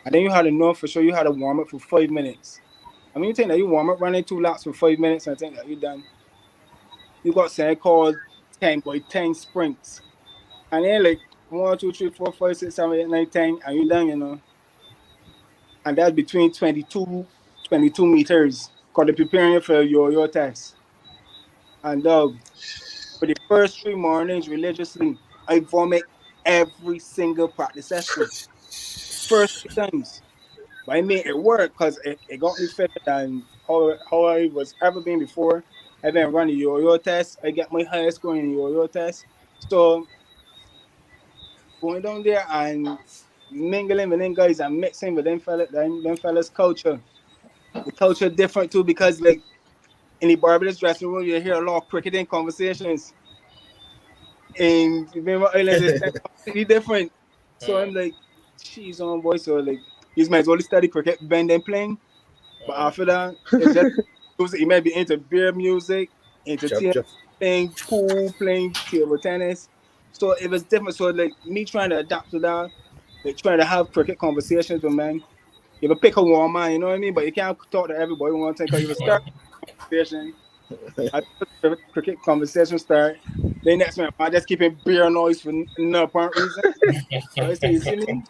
And then you had to know for sure you had to warm up for 5 minutes. I mean, you think that you warm up running 2 laps for 5 minutes and I think that you're done. You got something called 10 by 10 sprints. And then like 1, 2, 3, 4, 5, 6, 7, 8, 9, 10, and you're done, you know. And that's between 22 meters because they're preparing you for your test. And for the first 3 mornings religiously, I vomit every single practice session. First 3 times. But I made it work because it got me fitter than how I was ever been before. I then run the yo-yo test. I get my highest score in the yo-yo test. So going down there and mingling with them guys and mixing with them fellas culture. The culture different too because like in the Barbados dressing room you hear a lot of cricketing conversations. In Remember Islands is completely different. So I'm like, she's on boy. So like you might as well study cricket, bend and playing. But after that, it's just music. He might be into beer music, entertainment, playing pool, playing table tennis. So it was different. So like me trying to adapt to that, like trying to have cricket conversations with men. You ever pick a warm man, you know what I mean? But you can't talk to everybody one time because you will start a conversation. I the cricket conversation start. Then next man, I just keeping beer noise for no apparent reason. So I say, you see me?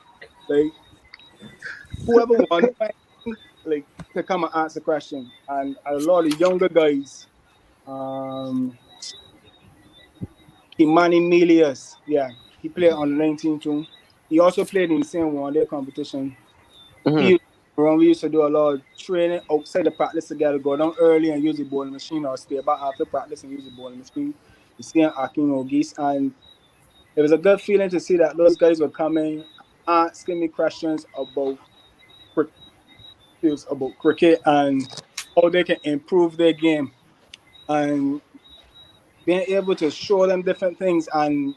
Like whoever wants like to come and answer the question. And a lot of younger guys, Kimani Milius, yeah, he played on the 19 too. He also played in the same one-day competition. Mm-hmm. We used to do a lot of training outside the practice together, go down early and use the bowling machine or stay back after practice and use the bowling machine. You see Akin Ogis, and it was a good feeling to see that those guys were coming, asking me questions about cricket and how they can improve their game. And being able to show them different things and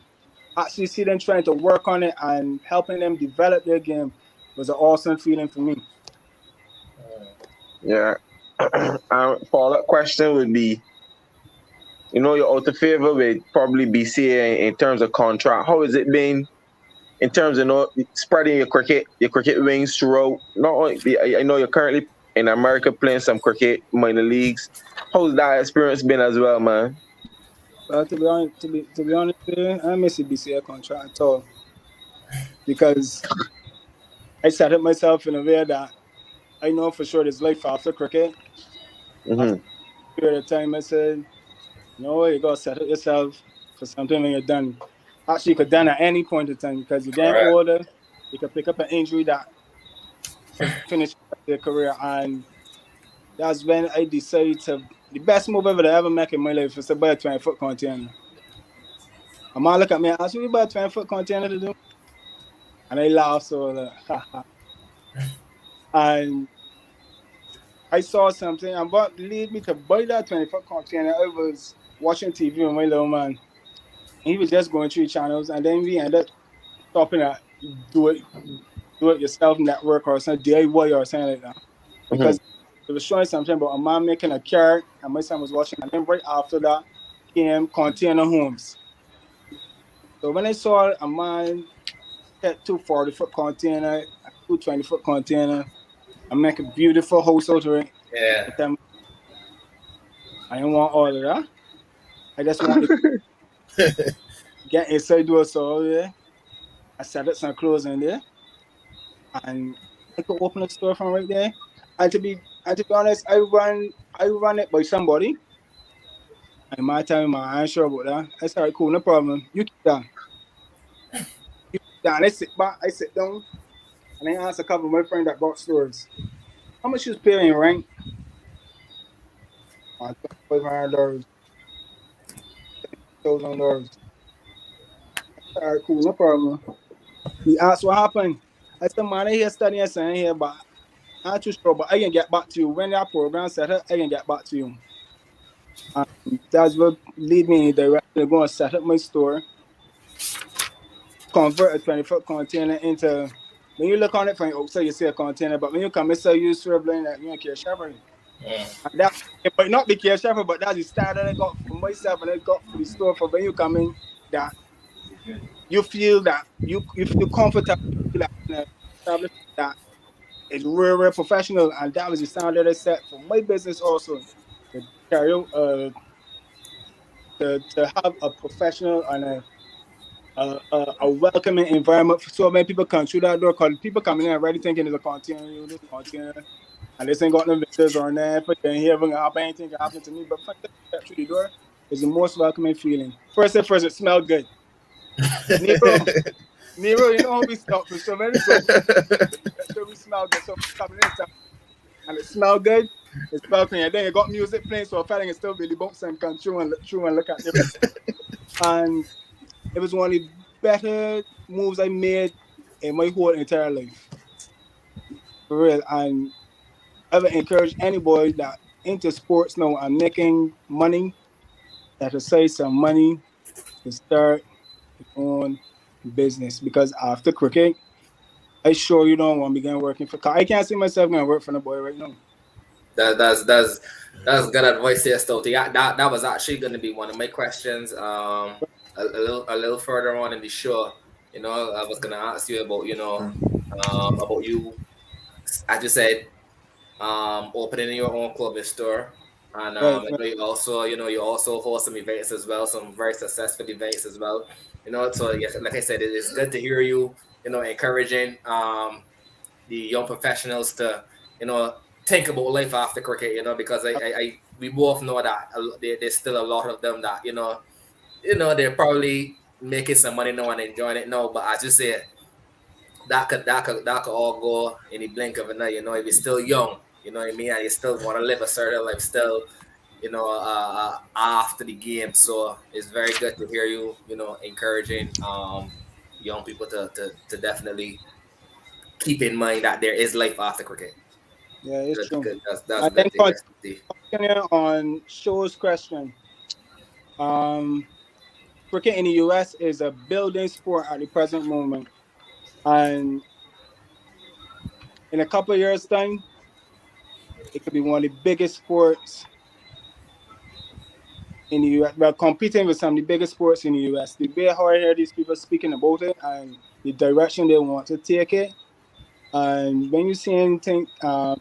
actually see them trying to work on it and helping them develop their game was an awesome feeling for me. Yeah. Follow-up question would be, you're out of favor with probably BCA in terms of contract. How has it been in terms of spreading your cricket wings throughout? Not only, I know you're currently in America playing some cricket minor leagues. How's that experience been as well, man? Well, to be honest with you, I miss the BCA contract at all because I set up myself in a way that I know for sure there's life after cricket. After Mm-hmm. a period of time, I said, you gotta set up yourself for something when you're done. Actually, you could done at any point in time because you're getting older. You could pick up an injury that finish your career, and that's when I decided to. The best move ever make in my life is to buy a 20-foot container. A man look at me and ask, "What you buy a 20-foot container to do?" And I laugh so like, haha. And I saw something, and what led me to buy that 20-foot container, I was watching TV with my little man. He was just going through channels, and then we ended up stopping at do it do it yourself network or some DIY or something like that. Mm-hmm. Because it was showing something about a man making a carrot, and my son was watching, and then right after that came container homes. So when I saw a man get 240-foot container, a 220-foot container, and make a beautiful house out of it, Yeah. I don't want all of that. I just want to get inside do so there. I set up some clothes in there, and I could open a store from right there. And to be honest, I run it by somebody. And my time, I ain't sure about that. I said, cool, no problem. You keep that. You keep that. And I sit back, I sit down, and I ask a couple of my friends that got stores, how much you paying rent? $500, $1,000. All right, cool, no problem. He asked what happened. I said, man, I hear studying saying here, but I'm not too sure, but I can get back to you. When that program set up, I can get back to you. And that's what lead me in the direction to go and set up my store, convert a 20-foot container into, when you look on it from outside, you see a container, but when you come inside, you serve like that, you don't care shepherd. Yeah. And that, it might not be care shepherd, but that's the style that I got for myself and I got for the store for when you come in, that you feel comfortable, you feel like in a establishment that is real, real professional, and that was the sound that I set for my business also. To carry out, to have a professional and a welcoming environment for so many people come through that door. Because people coming in already thinking there's a container, this container, and this ain't got no visitors on there. For them here, anything can happen to me. But when they step through the door, it's the most welcoming feeling. First and first, it smells good. Nero, you know how we stop for so many go. So we smell good. So coming in and it smell good. It's welcoming. And then you got music playing, so I felt like it still really bumps and come through and look at them. And it was one of the better moves I made in my whole entire life. For real. And I would encourage anybody that into sports now and making money, that to save some money to start your own business. Because after cricket, I sure you don't want to begin working for. I can't see myself going to work for the boy right now. That's good advice there, Stoute. Yeah, that was actually going to be one of my questions. A little further on in the show, I was going to ask you about about you, as you said, opening your own clothing store, and Right, I right. know you also host some events as well, some very successful events as well. So yes, like I said, it is good to hear you, encouraging the young professionals to think about life after cricket, because we both know that there's still a lot of them that they're probably making some money now and enjoying it now, but as you said, that could all go in the blink of an eye. If you're still young, you know what I mean, and you still want to live a certain lifestyle, after the game. So it's very good to hear you, encouraging young people to definitely keep in mind that there is life after cricket. Yeah, it's Good, true. good. That's And good then to hear. Steve. continue on Show's question. Um, Cricket in the US is a building sport at the present moment. And in a couple of years' time, it could be one of the biggest sports in the US. We're competing with some of the biggest sports in the US. The way how I hear these people speaking about it and the direction they want to take it. And when you see anything,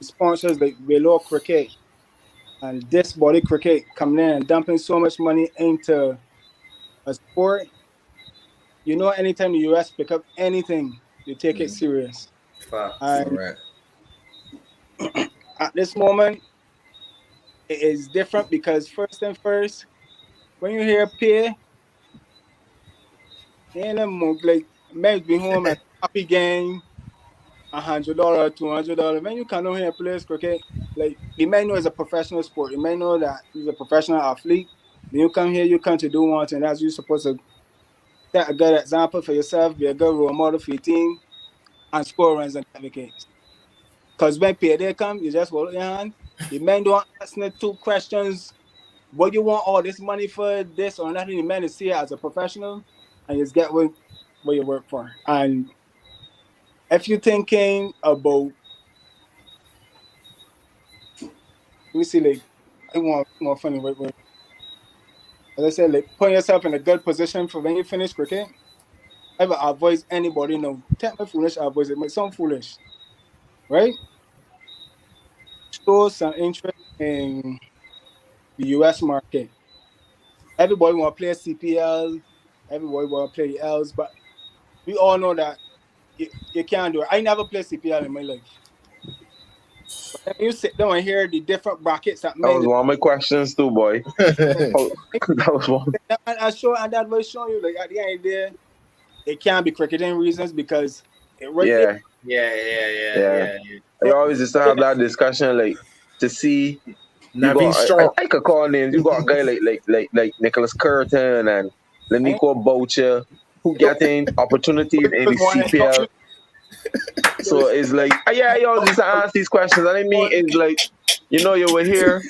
sponsors like Velo Cricket and this body cricket coming in and dumping so much money into a sport, anytime the US pick up anything, they take it serious. Facts. And Correct. at this moment, it is different because first and first, when you hear pay, ain't a move like might be home and happy game, $100, $200. When you come down here and play cricket, like you may know it's a professional sport. You may know that he's a professional athlete. When you come here, you come to do one thing. That's you supposed to set a good example for yourself, be a good role model for your team, and score runs and get wickets. Because when payday come, you just hold your hand. The men don't ask no two questions. What you want all this money for, this or nothing? The men is see it as a professional, and you just get what you work for. And if you're thinking about, let me see, like, I want funny word. As I said, like, put yourself in a good position for when you finish cricket. ever advise anybody, take my foolish advice, it might sound foolish, right? Show some interest in the US market. Everybody want to play CPL, everybody want to play the L's, but we all know that you can't do it. I never played CPL in my life. But then you sit down and hear the different brackets that That men. was one of my questions too, boy. That was one. And that was showing you, like, at the end of the day, it can't be cricketing reasons because it right Yeah. Yeah. I always used to have that discussion, like, to see. You Naveen got, Strong. I could call names. You got a guy like Nicholas Curtin and Lenico Boucher who getting opportunities in the CPL. So it's like, I always used to ask these questions. And I mean, it's like, you would hear,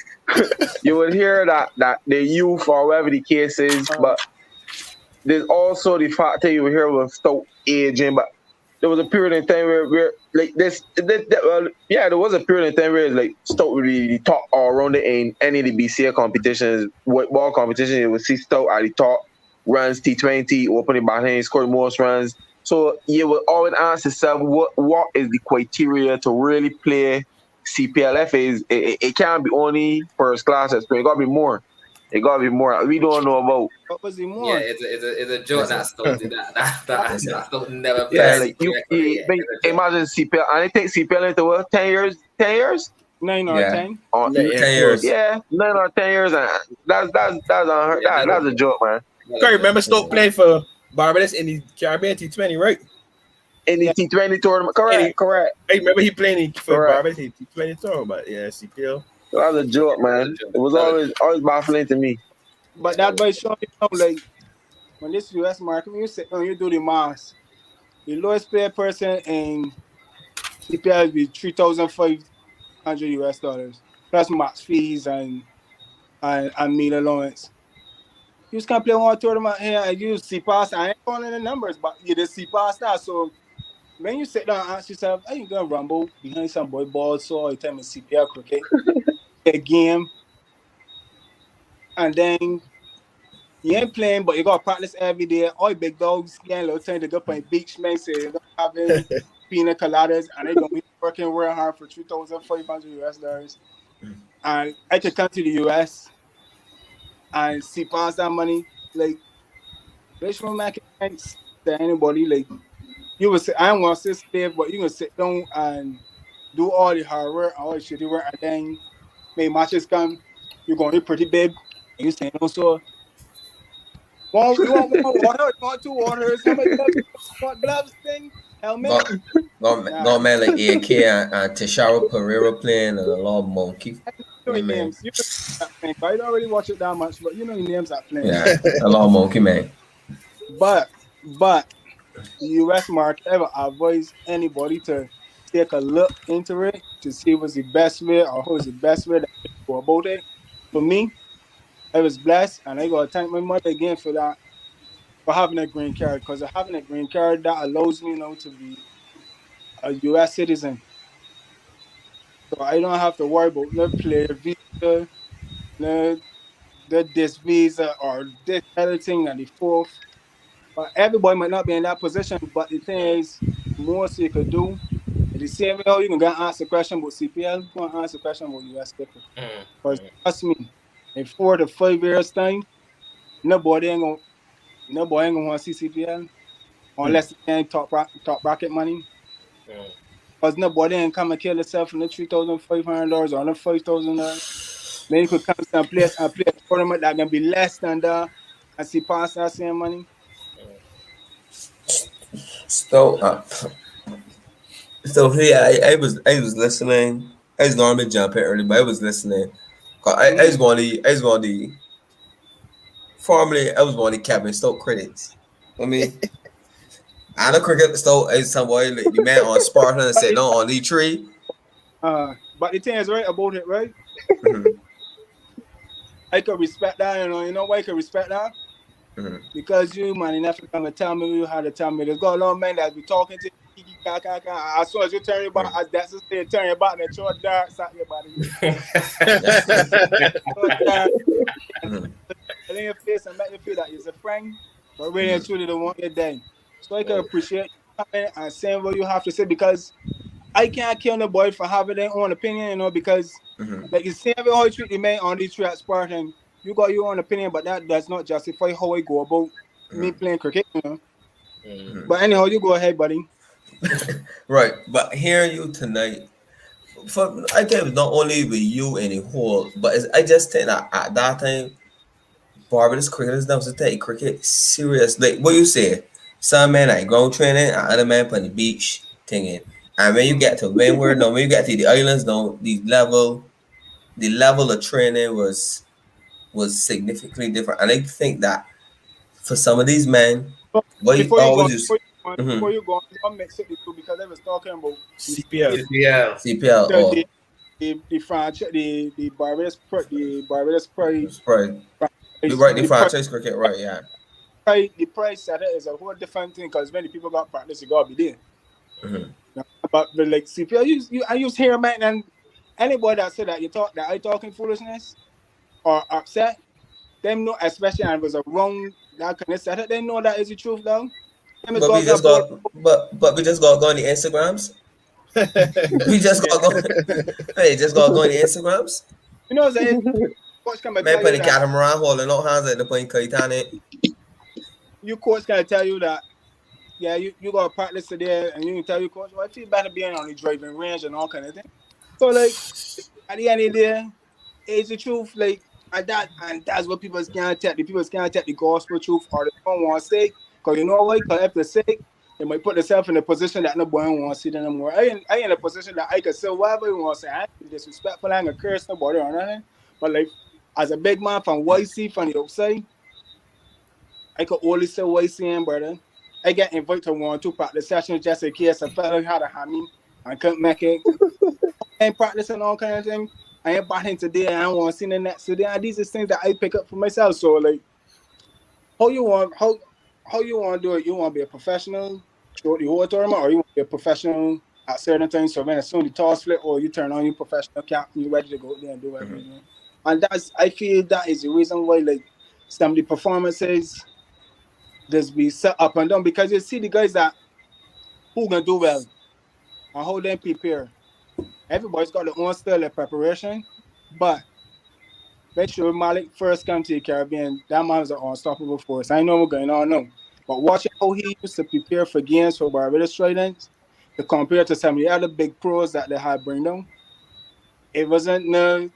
that the youth or whatever the case is, but there's also the fact that you would hear with Stoute aging, but there was a period in time where like there was a period in time where like Stoute really top all around in any of the BCA competitions, white ball competition. You would see Stoute at the top, runs T20, opening batting, scored most runs. So you would always ask yourself, what is the criteria to really play CPLF? It can't be only first class experience. It gotta be more. It gotta be more. We don't know about. What was he more? Yeah, it's a joke that Stoute did that Stoute never played. Yeah, like imagine CPL. And I think CPL into what, 10 years? 10 years? 9 or 10? 10 years. Yeah, 9 or 10 years. And that's unheard. That's a joke, man. I remember Stoke playing for Barbados in the Caribbean T20, right? In the T20 tournament, correct. I remember he playing for Barbados in the T20 tournament, but yeah, CPL. That was a joke, man. It was always baffling to me. But that by showing like when this US market, when you sit down, you do the math. The lowest paid person in CPL will be $3,500 plus max fees and meal allowance. You just can't play one tournament here and you see past. I ain't calling the numbers, but you just see past that. So when you sit down and ask yourself, are you gonna rumble behind some boy ball so you tell me CPL cricket a game, and then you ain't playing, but you gotta practice every day. All big dogs getting little time to go play beach men say they don't having pina coladas and they don't be working real hard for $3,500. And I could come to the US and see past that money. Like bitch won't make sense to anybody. Like you would say, I don't want to sit slave, but you can sit down and do all the hard work, all the shitty work, and then when matches come, you're going to be pretty big. And you saying also, you want one water? You want 2 waters? How many gloves? Want gloves? Thing? Helmet? Got man like AK and Tesharo Pereira playing and a lot of monkey. You know names. You know that thing, but I don't really watch it that much, but you know the names that playing. Yeah, a lot of monkey, man. But the US market ever advise anybody to take a look into it to see what's the best way or who's the best way to go about it. For me, I was blessed, and I gotta thank my mother again for that, for having a green card, because having a green card that allows me now to be a US citizen. So I don't have to worry about no player visa, no this visa or this other thing and the fourth. But everybody might not be in that position. But the thing is, the more you could do, at the same way, you can go and ask a question about CPL, you can ask a question about US cricket. Because trust me, in 4 to 5 years time, nobody ain't gonna want to see CPL unless they ain't top bracket money. Because nobody ain't come and kill itself from the $3,500 or the $5,000. Then you could come to some place and play a tournament that can be less than that and see past that same money. So here I was listening. I was normally jumping early, but I was listening. I was going to formerly I was going to Kevin Stoute critics. I mean, I know cricket Stoute is somebody like the man on Spartan sitting on the tree. But the thing is right about it, right? I could respect that, you know why I could respect that? Because you, man, enough to come and tell me you had to tell me. There's got a lot of men that be talking to you, as soon as you turn your back, that's just say turn your back and throw a dart at your body. In your face and make you feel that you're a friend, but really and truly don't want you dead. So I can appreciate you coming and saying what you have to say because I can't kill the boy for having their own opinion, you know, because like you see how you treat the man on the track sport and you got your own opinion, but that does not justify how I go about me playing cricket, you know. But anyhow, you go ahead, buddy. Right, but hearing you tonight, I think not only with you and the whole, but I just think that at that time, Barbados cricketers now to take cricket serious. Like what you say, some men like ground training, and other men on the beach thinging. And when you get to windward, now when you get to the islands, now the level of training was significantly different. And I think that for some of these men, So what you before you go, always use, before you go, don't mix it the two because I was talking about CPL. Yeah. CPL or the franchise, the Barbados price, right. We right the franchise cricket, right? Yeah. the price set is a whole different thing because many people got practice, you gotta be there. But like CPL, I use here, man, and anybody that said that I talking foolishness or upset, them know, especially and it was a wrong that kind of setup, they know that is the truth though. Them is But we got just got but we just got to go on the Instagrams. We just got to go. Hey, just got to go on the Instagrams. You know what I'm saying? Coach can Man, tell put you the that catamaran holding no hands at the point Kaitane. your coach can tell you that yeah, you got to practice today and you can tell your coach, well, I feel better being on the driving range and all kind of thing. So like at the end of the day, it's the truth, like and that's what people can't take. The people can't take the gospel truth or they don't want to say. Because you know what? Because if they say, they might put themselves in a position that nobody wants to see them anymore. I in a position that I can say whatever you want to say. I ain't be disrespectful, I ain't curse nobody or nothing. But like as a big man from YC from the outside, I could only say what I see, brother. I get invited to 1 2 practice sessions just in case a fella had a hammy and couldn't make it. I ain't practicing all kind of things. I ain't batting today. I don't want to see the next today. And these are things that I pick up for myself. So like, how you want to do it? You want to be a professional throughout the whole tournament, or you want to be a professional at certain things? So when as soon as the toss flip, or you turn on your professional cap and you're ready to go there and do everything. And I feel that is the reason why like some of the performances just be set up and down because you see the guys that who gonna do well and how they prepare. Everybody's got their own style of preparation, but make sure Malik first come to the Caribbean, that man was an unstoppable force. I know what's going on now. But watching how he used to prepare for games for Barbados Tridents to compare to some of the other big pros that they had bring down, it wasn't no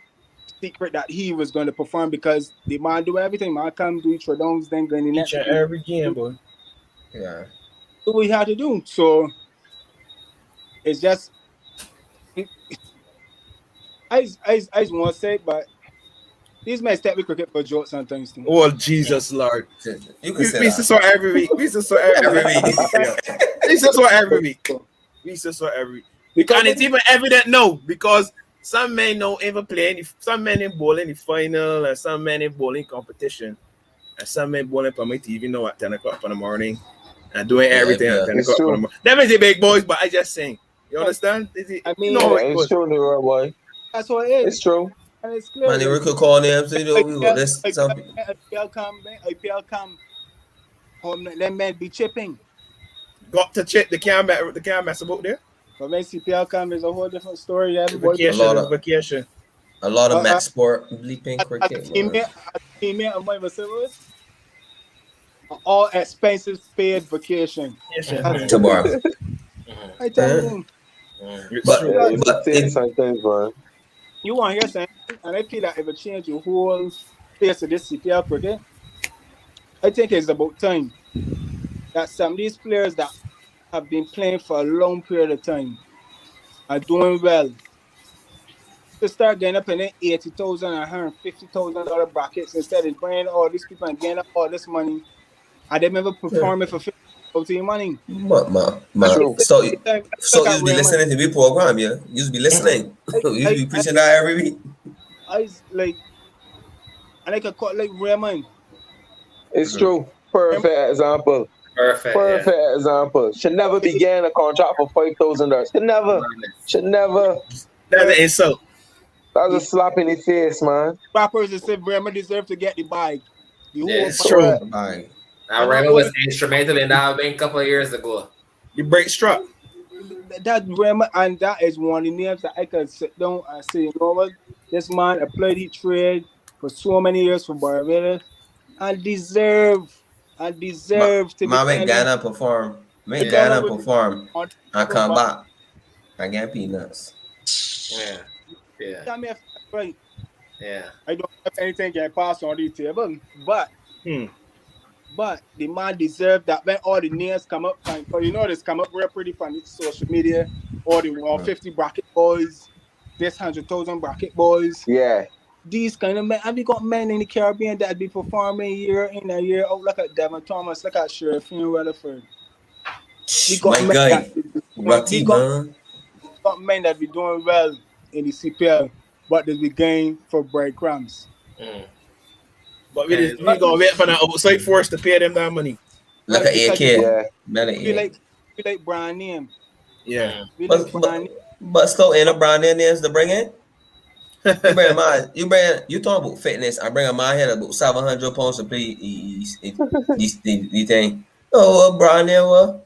secret that he was going to perform because the man do everything. Man come do trodowns, then go in the Each net. and every game, boy. Yeah. Do what he had to do. So it's just I just want to say, but these men step with cricket for jokes and things too. Oh Jesus Lord! You can say We that. saw every week. We saw every week. We saw every week. We saw every week. And it's even evident now because some men don't even play some men in bowling the final and some men in bowling competition and some men bowling for my TV now at 10 o'clock in the morning and doing everything at 10 o'clock in the morning. Them is the big boys, but I just saying. You understand? I mean, it's true, Leroy boy. That's what it is. It's true. And it's clear. Man, they could call names. You know, we got this. Some people. IPL come home. Them men be chipping. Got to check the can't mess about there. But when CPL come is a whole different story. Vacation. A lot of match sport, bleeping cricket. Teammate of mine was all expenses paid vacation. Tomorrow. I tell you. But sometimes, bro. You want to hear something? And I feel that if it change the whole face of this CPL cricket, I think it's about time that some of these players that have been playing for a long period of time are doing well to start getting up in the $80,000 and $150,000 brackets instead of bringing all these people and getting up all this money and they never performing for $50,000 money. So you be listening to the program, yeah? You be listening. You be preaching that every week. I could call like Raymond. It's true. Perfect example. Perfect example. Should never be getting a contract for $5,000. Should never. That's an insult. That's a slap in the face, man. Rappers that said Raymond deserve to get the bike. It's true. I remember was instrumental in that win a couple of years ago. You break struck. That Rema, and that is one of the names that I can sit down and say, you know what, this man applied his trade for so many years for Barbados and deserve to be Make playing Ghana perform. the Make dollar Ghana with perform. on I table, come but back. I get peanuts. Yeah. tell me if that's right. Yeah. I don't have anything can pass on the table, but Hmm. but the man deserved that when all the names come up, and you know this come up real pretty funny social media, all the 150 bracket boys, this 100,000 bracket boys. Yeah. These kind of men, have you got men in the Caribbean that be performing year in and year out? Look at Devin Thomas, look at Sheriff in Rutherford. We got My men guy, that Rati man. got men that be doing well in the CPL, but they be going for breadcrumbs. But we gonna wait for the outside force to pay them that money. Look Well, at because AK. Yeah. we like brand name. Yeah. We like brand name. But still ain't a brand new names to bring in. You talking about fitness. I bring a man here about 700 pounds to play these thing. Oh, brand new.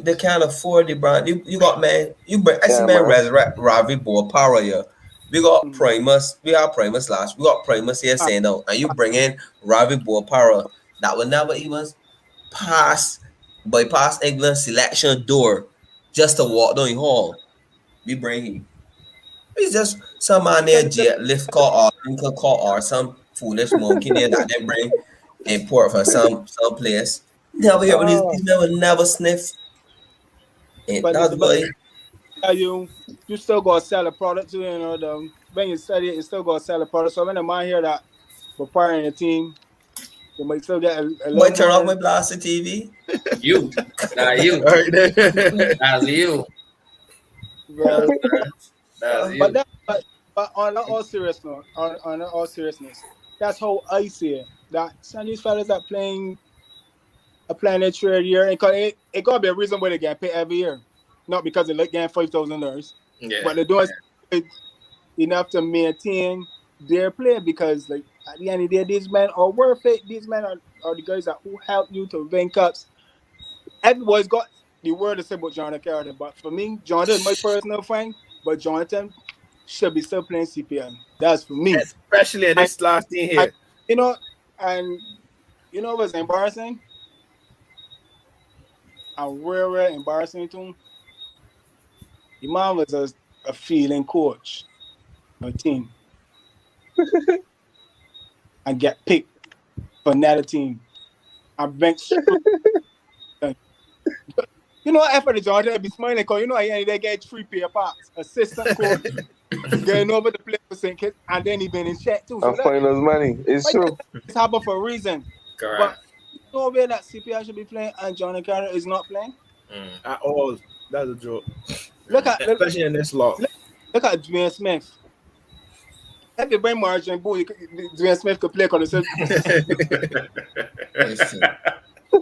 They can't afford the brand. You got man. I see Yeah, man man. resurrect Ravi Boy Power here. We got Primus. We have Primus last. We got Primus here saying no, and you bring in Ravi Boy Power that will never even bypass England selection door just to walk down the hall. We bring him. It's just some man there jet lift car or anchor car or some foolish monkey there that they bring import from some place. Never hear what these never sniff. And But that's why you still gotta sell a product too, you know. When you study it, you still gotta sell a product. So when a man hear that preparing a team, they might still get a boy little turn off more. my blaster TV. You. You. All right then. That's you. Well, That's you. but on all seriousness, on all seriousness, that's how I see it. That some of these fellas that are playing a trade year, and it gotta be a reason why they get paid every year, not because they like getting $5,000, Yeah. but they're doing enough to maintain their play because, like, at the end of the day, these men are worth it. These men are the guys that who help you to win cups. Everybody's got the word to say about Jonathan Carter, but for me, Jonathan is my personal friend, but Jonathan should be still playing CPL. That's for me. Especially in this last thing here. You know, and you know what's embarrassing? And real embarrassing too. The man was a feeling coach on a team and get picked for another team. And bench. You know, after the Jordan, I'd be smiling because you know they get 3 pair parts. Assistant coach getting over the play for St. Kitts, and then he been in check too. So I'm finding those money. It's true. It's happened for a reason. Correct. But you know where that CPR should be playing and Johnny Carter is not playing? At all. That's a joke. Especially in this law. Look at Dwayne Smith. If you bring Margin Bull, Dwayne Smith could play because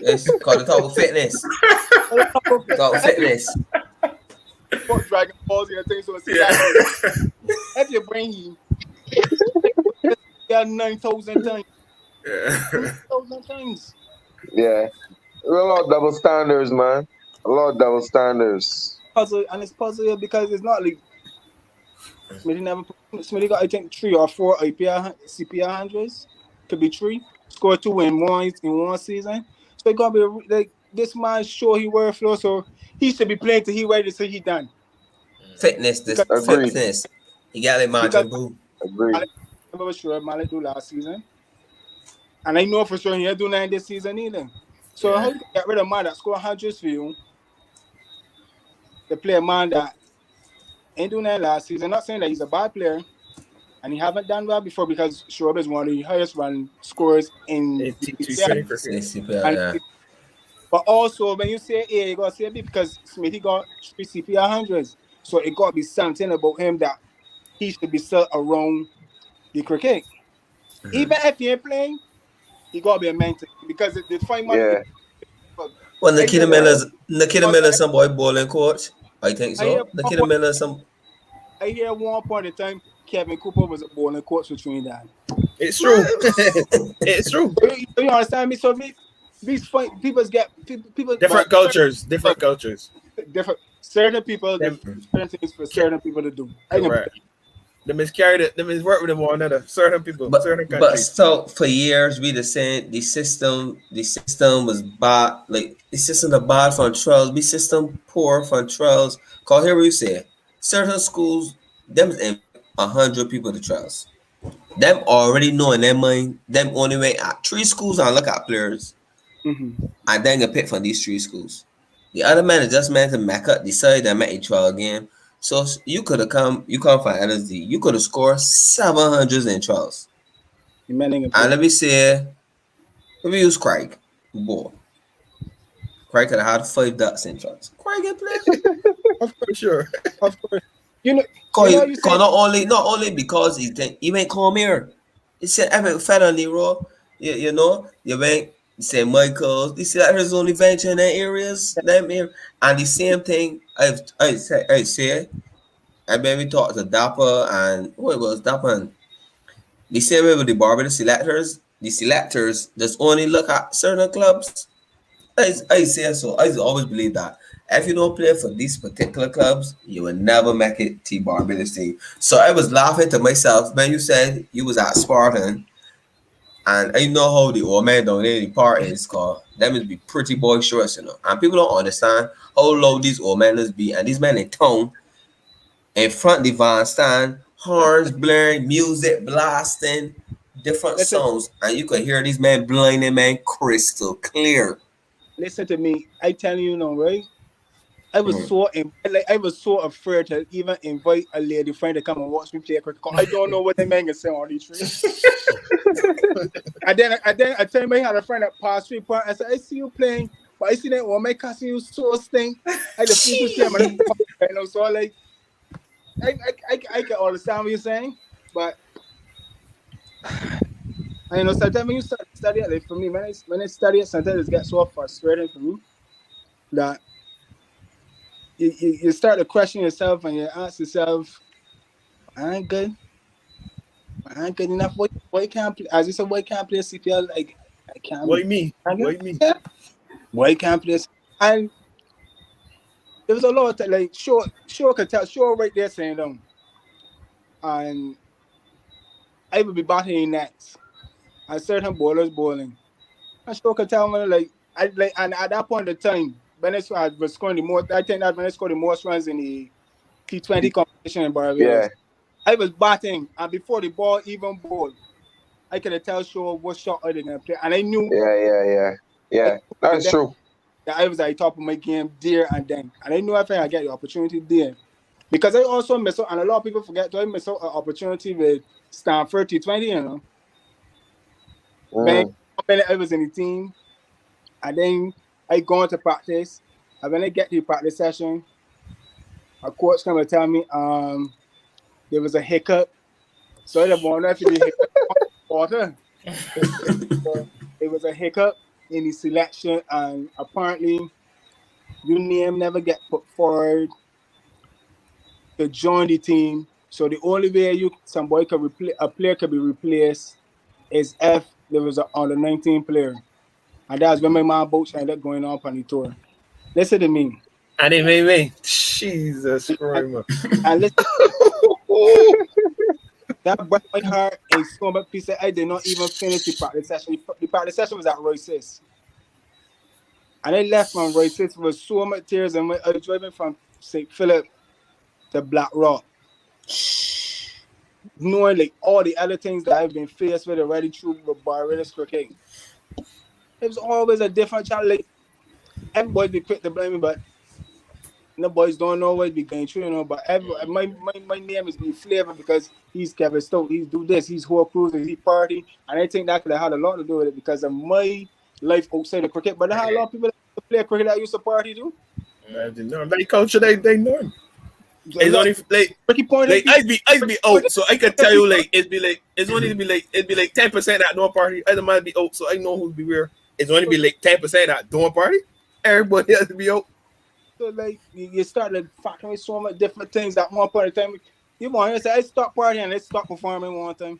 it's called the talk of fitness. Talk of fitness. Fuck Dragon Balls and things so if you bring him, got 9,000 times. 9,000 times. Yeah. A lot of double standards, man. A lot of double standards. And it's puzzle because it's not like Smitty got I think 3 or 4 CPR hundreds. Could be 3. Scored 2 in one season. So it gotta be like this man sure he worth flow, so he should be playing till he ready to say he done. Fitness, fitness. He got a margin boo. Agreed. I'm not sure Malik do last season. And I know for sure he ain't do nothing this season either. So how you get rid of a man that score hundreds for you to play a man that ain't doing that last season? Not saying that he's a bad player, and he haven't done well before because Schroeder is one of the highest run scorers in CPL. But also when you say A, you gotta say B because Smithy got 3 CPR hundreds. So it gotta be something about him that he should be still around the cricket. Even if he ain't playing, he gotta be a mentor because the fight money. Yeah. Well, Nikita Miller's some boy bowling coach. I think so. Nikita Miller I hear at one point in time Kevin Cooper was a bowling coach for Trinidad. It's true. It's true. You understand me? So these fight people get people Different cultures, different cultures. different certain people they Them, certain things for certain people to do. I can put correct. Them is carried it. Them is work with them one another. Certain people, certain But countries. still for years we the saying the system was bad, like the system the bad from trials, the system poor from trials. Cause here we say certain schools them invite 100 people to trials. Them already know in their mind, them only went at 3 schools and look at players mm-hmm. and then get picked from these 3 schools. The other man is just meant to make up, decide that make a trial game. So you come from LSD, you could have scored 700s in trials. You man ain't And play. let me use Craig. Boy, Craig could have had 5 ducks in trials. Craig can play. Of For sure. course. You know you Cause say not only because he went come here. He said every fella on the road, you went say Michaels, you see that there's only venture in that areas, them here. And the same thing I say I maybe talked to Dapper and who it was Dapper and the same way with the Barbados selectors, the selectors just only look at certain clubs. I say so. I always believe that if you don't play for these particular clubs, you will never make it to Barbados team. So I was laughing to myself when you said you was at Spartan, and I know how the old man down there the part is called. Them must be pretty boisterous, and people don't understand how low these old men must be, and these men in town in front of the van stand, horns blaring, music blasting, different listen songs, and you could hear these men blowing man crystal clear. listen to me. I telling you now, right? Mhm. I was so afraid to even invite a lady friend to come and watch me play cricket. 'Cause I don't know what they man can say on these trees. And then I tell me I had a friend that passed 3 point. I said, I see you playing, but I see that one my cousin you so stink. I just feel to see him and so like I can understand what you're saying, but I know sometimes when you start studying, like for me, when I study it, sometimes it gets so frustrating for me that you start to question yourself and you ask yourself, I ain't good. I ain't good enough. Why can't play? As you said, why can't play CPL? Like I can't. Why me? I Why can. me? Yeah. Why can't play? And there was a lot of like sure could tell sure right there saying and I would be batting next. And certain bowlers bowling. And sure could tell me like I like and at that point of time when I was scoring the most, I think that when I scored the most runs in the T20 competition in Yeah, Barbados, I was batting and before the ball even bowled, I could tell sure what shot I was gonna play, and I knew I yeah. knew That's true. that I was at the top of my game there and then, and I knew if I get the opportunity there, because I also miss out, and a lot of people forget that I miss out an opportunity with Stanford T20, when Mm. I was in the team, and then I go into practice, and when I get to the practice session, a coach come and tell me there was a hiccup, so I don't know if the hiccup water. So it was a hiccup in the selection, and apparently your name never get put forward to join the team. So the only way somebody could a player could be replaced is if there was a under 19 player, and that's when my man boat ended up going on the tour. Listen to me, And they made me. Jesus and, Christ, man. and listen, that broke my heart in so much piece. I did not even finish the practice session. The practice session was at Royce's. And I left from Royce's with so much tears, and I was driving from St. Philip to Black Rock, knowing like all the other things that I've been faced with already through with Barbados cricket. It was always a different challenge. Like everybody be quick to blame me, but the boys don't know what be going through, But my name is be flavor because he's Kevin Stoute. He's do this. He's whole cruiser. He party, and I think that could have had a lot to do with it because of my life outside of cricket. But there are a lot of people that play cricket that used to party too. They culture, they know. A It's lot. only Ricky pointed. like I be out, so I can tell you like it's only to be like it'd be like 10% at no party. Other might be out, so I know who's be where. It's only be like 10% at don't party. Everybody has to be out. So like you start to fucking with so much different things at one point in time. You want to say I stop partying, let's stop performing one time.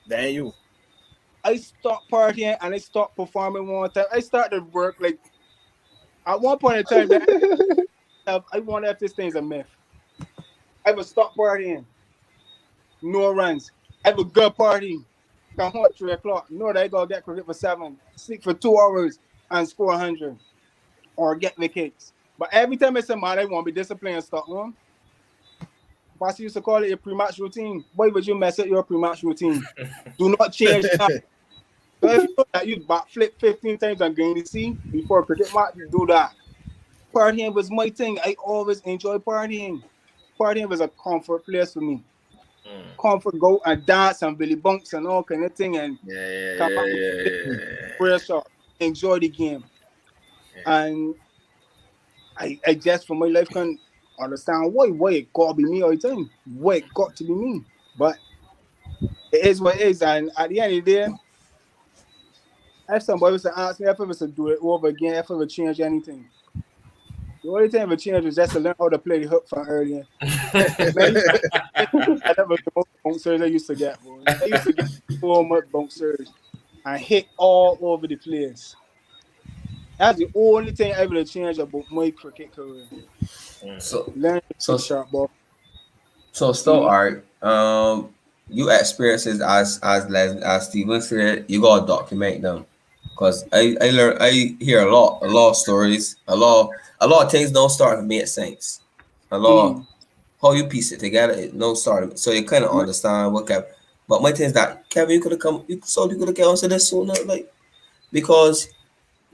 Damn you. I stopped partying and I stopped performing one time. I started work like at one point in time that I wonder if this thing's a myth. I would stop partying, no runs. I have a good party. Come home at 3 o'clock. No, they go get cricket for 7, sleep for 2 hours and score 100 or get the kicks. But every time I say, man, I want to be disciplined and stop one. Boss used to call it a pre-match routine. Why would you mess up your pre-match routine? Do not change that. So if you know that you backflip 15 times and gain the C before a cricket match, you do that. Partying was my thing. I always enjoy partying. Partying was a comfort place for me. Comfort, go and dance and Billy Bunks and all kind of thing and come back pressure, enjoy the game. And I just for my life can understand why it got to be me all the time. Why it got to be me. But it is what it is. And at the end of the day, if somebody was to ask me if I was to do it over again, if I would change anything, the only thing I would change is just to learn how to play the hook from earlier. That was the most bouncers I used to get, boy. I used to get so much bouncers and hit all over the place. That's the only thing I would change about my cricket career. Learn sharp ball. So Stoute, you experiences as Steven said, you gotta document them. Cause I hear a lot of stories, a lot of things don't start to make sense. A lot how you piece it together, it don't start. So you kind of understand what Kevin. But my thing is that Kevin, you could have come, you could have come onto this sooner, like because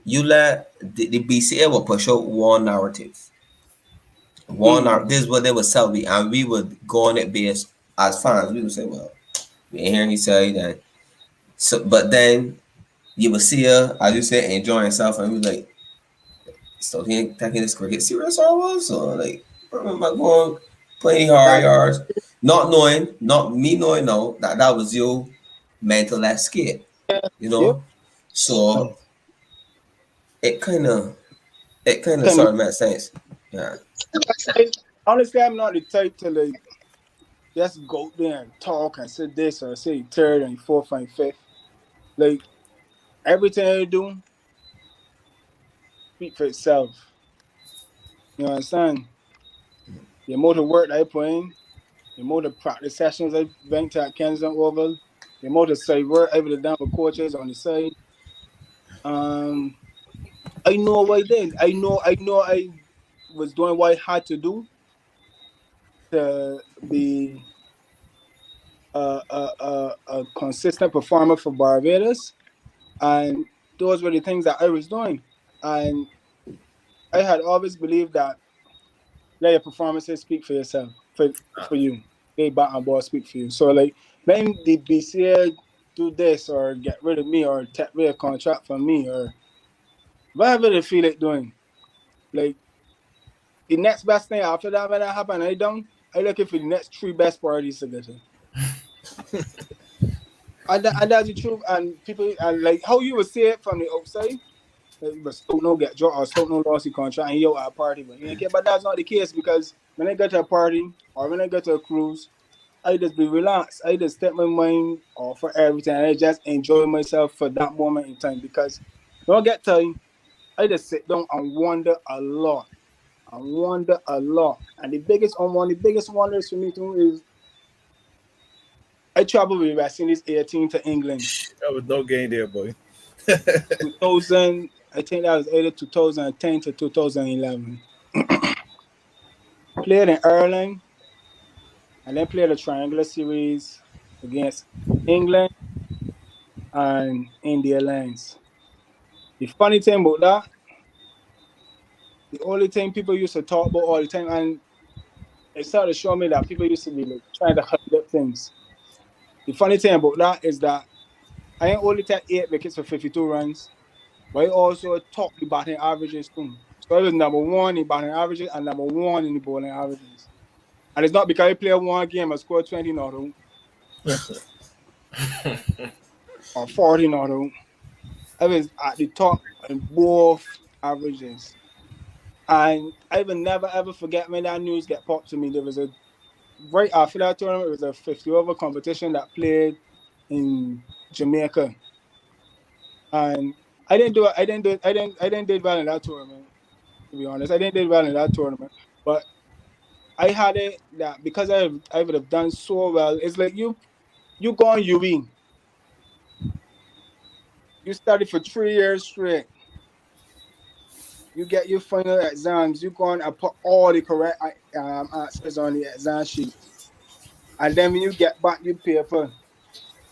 you let the BCA will push out one narrative. This is what they would sell me, and we would go on it based as fans. We would say, well, we ain't hearing you say that. So, but then you would see her, as you said, enjoying herself, and we was like, so he ain't taking this cricket serious or what? So like, am I going playing hard yards, not knowing no, that was your mental escape, you know. So it kind of sort of makes sense. Yeah. Honestly, I'm not the type to like just go there and talk and say this or say third and fourth and fifth. Like everything I do, speak for itself. You understand? The amount of work that I put in, the amount of practice sessions I went to at Kensington Oval, the amount of side work I would have done with coaches on the side. I know what I did. I know I was doing what I had to do to be a consistent performer for Barbados, and those were the things that I was doing. And I had always believed that let your performances speak for yourself, for you. They bat and ball speak for you. So like, letting the BCA do this or get rid of me or take away a contract from me or whatever they feel like doing. Like the next best thing after that when that happened, I looking for the next 3 best parties to get to. And that's the truth. And people and like how you would see it from the outside, but Stoute no get dropped or Stoute no lost the contract and he out at a party, but you ain't care. But that's not the case because when I go to a party or when I go to a cruise, I just be relaxed. I just step my mind off for everything. I just enjoy myself for that moment in time because don't get time. I just sit down and wonder a lot. And the biggest wonders for me too is I traveled with West Indies 18 to England. That was no game there, boy. 2000, I think that was either 2010 to 2011. Played in Ireland and then played a triangular series against England and India Lions. The funny thing about that, the only thing people used to talk about all the time, and it started to show me that people used to be like trying to hide up things. The funny thing about that is that I ain't only take 8 wickets for 52 runs, but I also top the batting averages too. So I was number 1 in batting averages and number 1 in the bowling averages. And it's not because I play one game and score 20 not out. Or 40 not out. I was at the top in both averages. And I will never ever forget when that news get popped to me. There was right after that tournament, it was a 50 over competition that played in Jamaica. And I didn't do it. I didn't do well in that tournament. To be honest, I didn't do well in that tournament. But I had it that because I would have done so well. It's like you go on UE. You study for 3 years straight. You get your final exams. You go on and put all the correct answers on the exam sheet. And then when you get back your paper,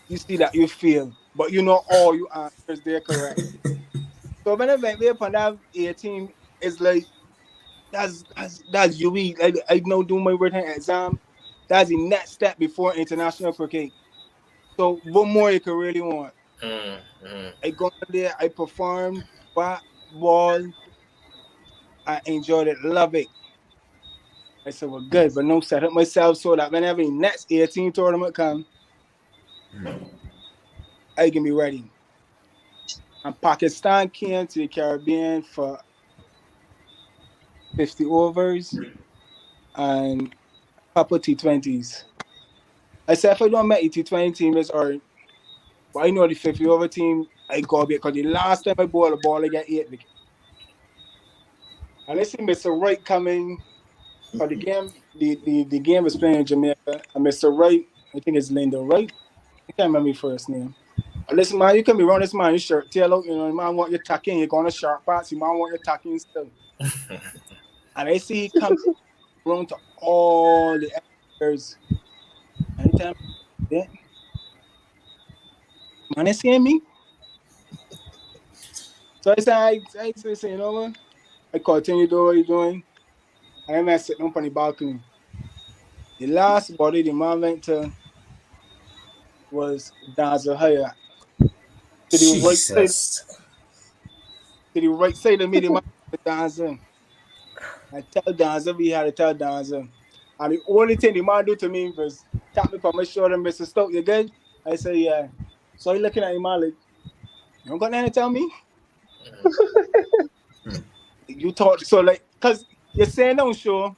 you see that you fail. But you know all your answers they're correct. So when I went way upon that 18, it's like that's UE. I now do my written exam. That's the next step before international cricket. So what more you could really want? I go there, I performed, bat, ball, I enjoyed it, love it. I said, well, good, but no, set up myself so that whenever the next 18 tournament come, I can be ready. And Pakistan came to the Caribbean for 50 overs and a couple T20s. I said, if I don't make the T20 team, it's all right. But I know the 50 over team, I got it because the last time I bowled a ball, I got 8 wickets. And I see Mr. Wright coming for the game. The game was playing in Jamaica. And Mr. Wright, I think it's Lyndon Wright. I can't remember his first name. But listen, man, you can be running this man, your shirt tail out. You know, the man want you tucking. You're going to sharp parts. You man want you tucking still. And I see he come around to all the actors. Anytime, yeah. Man, they seeing me. So I say, you know what? I continue doing what you're doing. I am sitting up on the balcony. The last body the man went to was Danza Haya. To the right side of me, the man was Danza. I tell Danza we had to tell Danza. And the only thing the man do to me was tap me on my shoulder, Mr. Stoute, you good? I say, yeah. So he looking at him like, you don't got nothing to tell me? You talk, so like, because you're saying no show,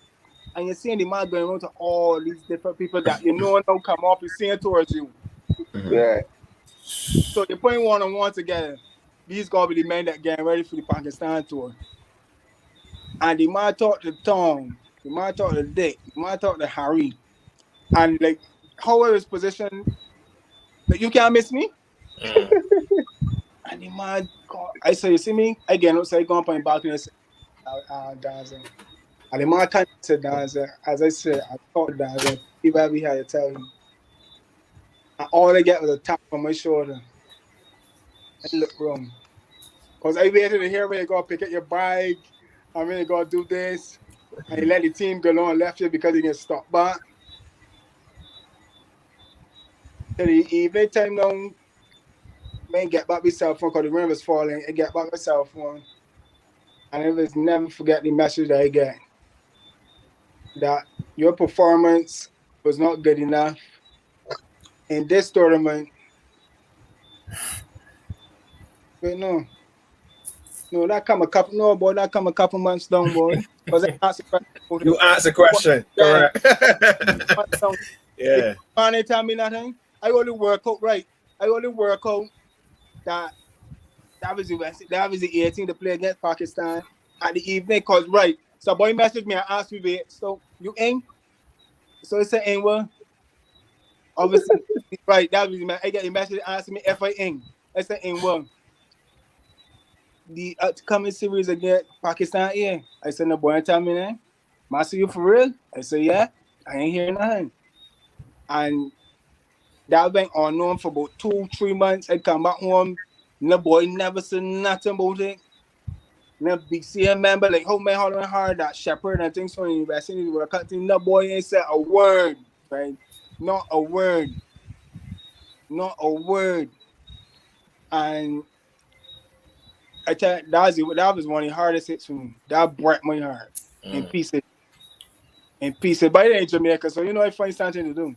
and you're seeing the man going around to all these different people that you know don't come off, he's saying towards you. Yeah. So you're putting one-on-one together. These gonna be the men that getting ready for the Pakistan tour. And the man talk to Tom, the man talk to Dick, the man talk to Harry. And like, however his position, like, you can't miss me. And the man, I say, you see me? Again, so I go up on the balcony and say, dancing. And the man can't say dancing. As I said, I thought dancing. People we had to tell him. And all I get was a tap on my shoulder. I look wrong. Because I waited to hear when you go pick up your bike. I'm going to go do this. And he let the team go on and left you because he get stopped back. So the evening time now, I get back my cell phone because the rain was falling. I get back my cell phone. And I was never forget the message that I get. That your performance was not good enough in this tournament. But no, that come a couple months down, boy. Because I asked you answer the question, correct? Yeah. They tell me nothing. I only work out right. I only work out that was the 18 to play against Pakistan at the evening. Cause right, so boy messaged me and asked me, wait, so you ain't? So it's saying, well, obviously, right, that was I get a message asking me if I ain't. I said, ain't well. The upcoming series against Pakistan, yeah. I said, no boy, tell me that. Master, you for real? I said, yeah. I ain't hearing nothing. And that went on for about 2-3 months. I come back home. No boy never said nothing about it. No BCM member, like, oh man, hollering hard, that shepherd and things from the university. No boy ain't said a word, right? Not a word. Not a word. And I tell you, that was one of the hardest hits for me. That broke my heart in pieces. In pieces. But it ain't Jamaica, so you know I find something to do.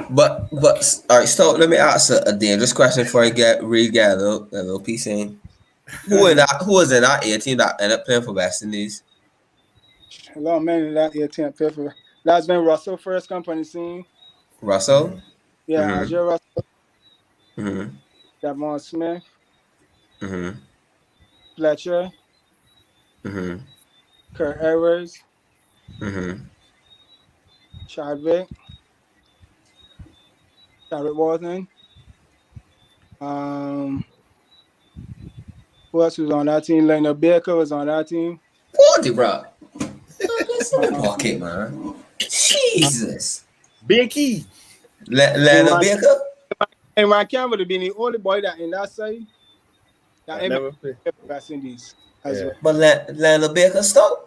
But all right, so let me ask a dangerous question before I get a little piece in. Who was in that 18 that ended up playing for West Indies? A lot of men in that 18 play for. That's when Russell first come on the scene. Russell? Yeah, Joe Russell. Mm-hmm. Devon Smith, Mm-hmm. Fletcher, Mm-hmm. Kurt Evers, Mm-hmm. Chadwick Walton. Um, who else was on that team? Leonard Baker was on that team. What the bro? It's in the Um, pocket, man. Jesus. Becky. Lando Aaron, Baker? Aaron Campbell would be the only boy that in that side that I ain't never play. West Indies as Yeah. well. But Lando Baker stop.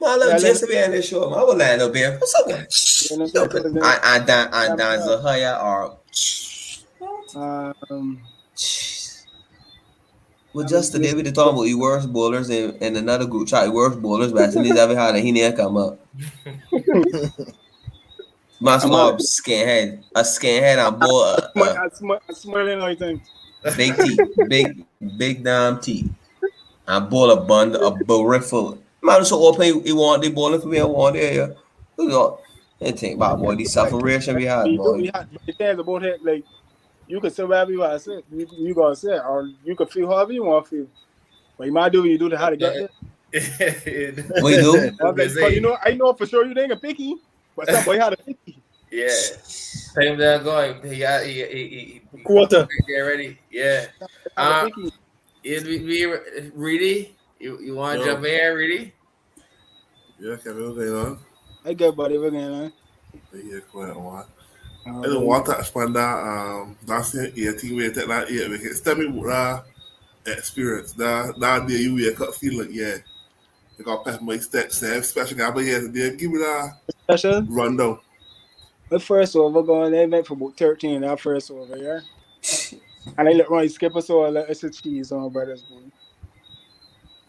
Man, I Yeah, love Jason behind this show, man. I would Lando Baker. Something Leonard Baker stupid. was in. And Dan Zahaya are. Um, Well, let me just see. today we were talking about the worst bowlers in another group chat. The worst bowlers West Indies ever had, and he never come up. Man, I'm out. small skinhead. A skinhead and bowl I'm smiling all the time. big teeth. Big damn teeth. And bowl a bund, a barrel full. Man, so open, he want the bowling for me, I want it, yeah. You know, I think about, boy, the separation we had, boy. You had the things about it, like, you can say whatever you want to say. You gonna say, or you can feel however you want to feel. But you might do what you do to how to get there. What you do? I was like, cause you know, I know for sure you ain't a picky, but somebody had a picky. Yeah. Time they're going. He Quarter. get ready. Yeah. Had a picky. We really? You want to jump in here, really? Yeah, Kevin, what's going on? I get buddy, we're going Yeah, quite a while. on. I don't want to expand that. Last year, 18 we take that 8 wickets. Tell me what experience. That day you wake up feel like, yeah, you got to pass my steps, especially guy here today. Give me that Special. rundown. The first over going, they went for about 13 that first over, yeah. And I let Ronnie skip us all, let us cheese on brothers, boy.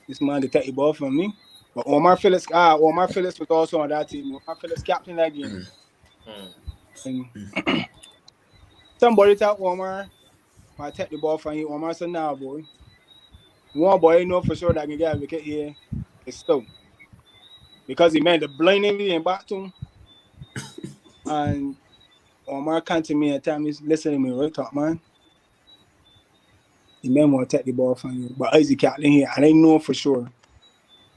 This man to take the ball from me. But Omar Phillips was also on that team. Omar Phillips captain that game. And somebody tell Omar, I take the ball from you. Omar said, nah, boy. One boy I know for sure that can get a wicket here is Stoute. Because he made the blinding me in back to him. And Omar came to me and tell me, listen to me, right talk, man. The man want to take the ball from you. But Isaac captain here, and I know for sure.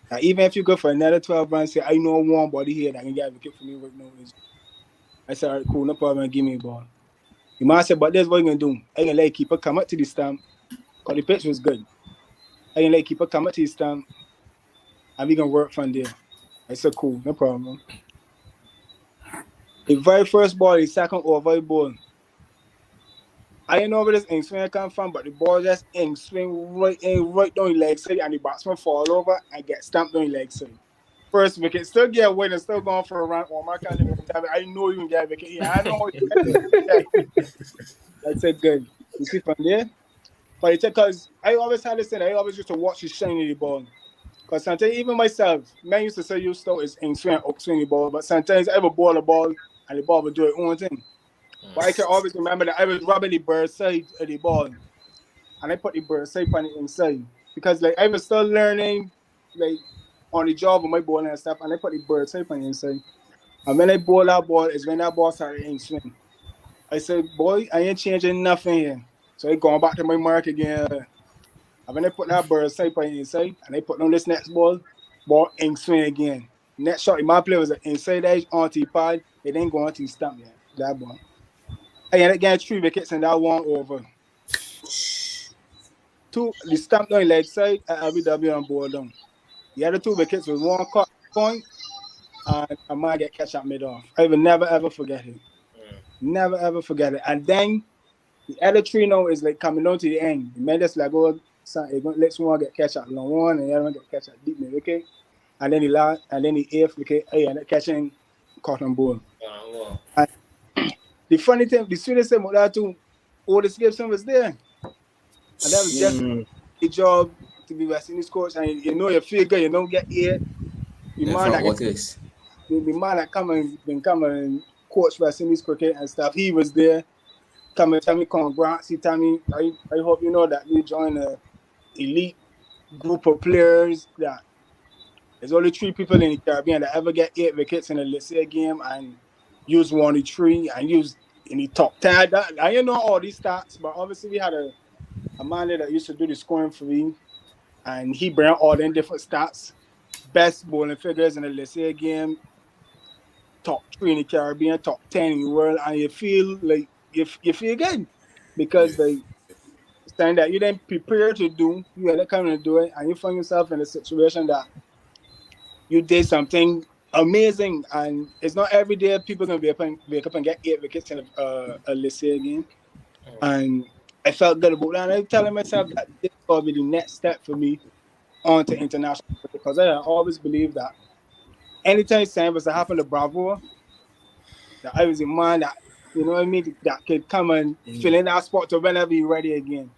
Now, even if you go for another 12 runs, I know one body here that can get a wicket for me right now. I said, all right, cool, no problem, give me the ball. The man said, but this is what you're going to do. I'm going to let keeper come up to the stump, because the pitch was good. I'm going to let keeper come up to the stump, and we're going to work from there. I said, cool, no problem. The very first ball, the second over ball, I didn't know where this in swing come from, but the ball just in swing right down your leg side, and the batsman fall over and get stamped on your leg side. First wicket, still get away and still going for a run. Oh my God, I know you can get a wicket here. I know you get I said, good. You see from there? But it's because I always had this thing, I always used to watch the shiny the ball. Because sometimes, even myself, man used to say you still is in swing the ball, but sometimes I would ball the ball and the ball would do its own thing. But I can always remember that I was rubbing the bird side of the ball, and I put the bird side on the inside because like I was still learning like on the job with my ball and stuff, and I put the bird side on the inside. And when I ball that ball is when that ball started in swing. I said, boy, I ain't changing nothing here. So I going back to my mark again. And when I put that bird side on the inside, and I put on this next ball in swing again. Next shot, my play was an inside edge onto the pad. It ain't going to stump yet. That ball. I ended up getting 3 wickets and that one over. 2, the stamp down leg side at LBW and ball down. The other 2 wickets was one cut point and I might get catch up mid off. I will never ever forget it. Never ever forget it. And then the other 3 now is like coming down to the end. The man just like go, let's one get catch up long one and the other one get catch up deep mid wicket. And then the 8th wicket, I ended up catching cotton ball. And the funny thing, the sweetest thing about that too, Otis Gibson was there. And that was just a job to be West Indies coach. And you know you feel good, you don't get here. The man that come and coach West Indies cricket and stuff, he was there. Come and tell me congrats. He tell me, I hope you know that you join a elite group of players that there's only 3 people in the Caribbean that ever get 8 wickets in a let's say game and use 1 of 3 and use in the top 10. I didn't know all these stats, but obviously we had a man that used to do the scoring for me, and he bring all them different stats. Best bowling figures in the Lycée game, top 3 in the Caribbean, top 10 in the world, and you feel like you feel good because Yeah. like something that you didn't prepare to do, you had to come and do it, and you find yourself in a situation that you did something amazing, and it's not every day people gonna wake up and get 8 wickets in a Lycée game, and I felt good about that. And I'm telling myself that this will be the next step for me onto international cricket, because I always believe that anytime something was to happen to Bravo, that I was a man that, you know what I mean, that could come and fill in that spot to whenever you're ready again.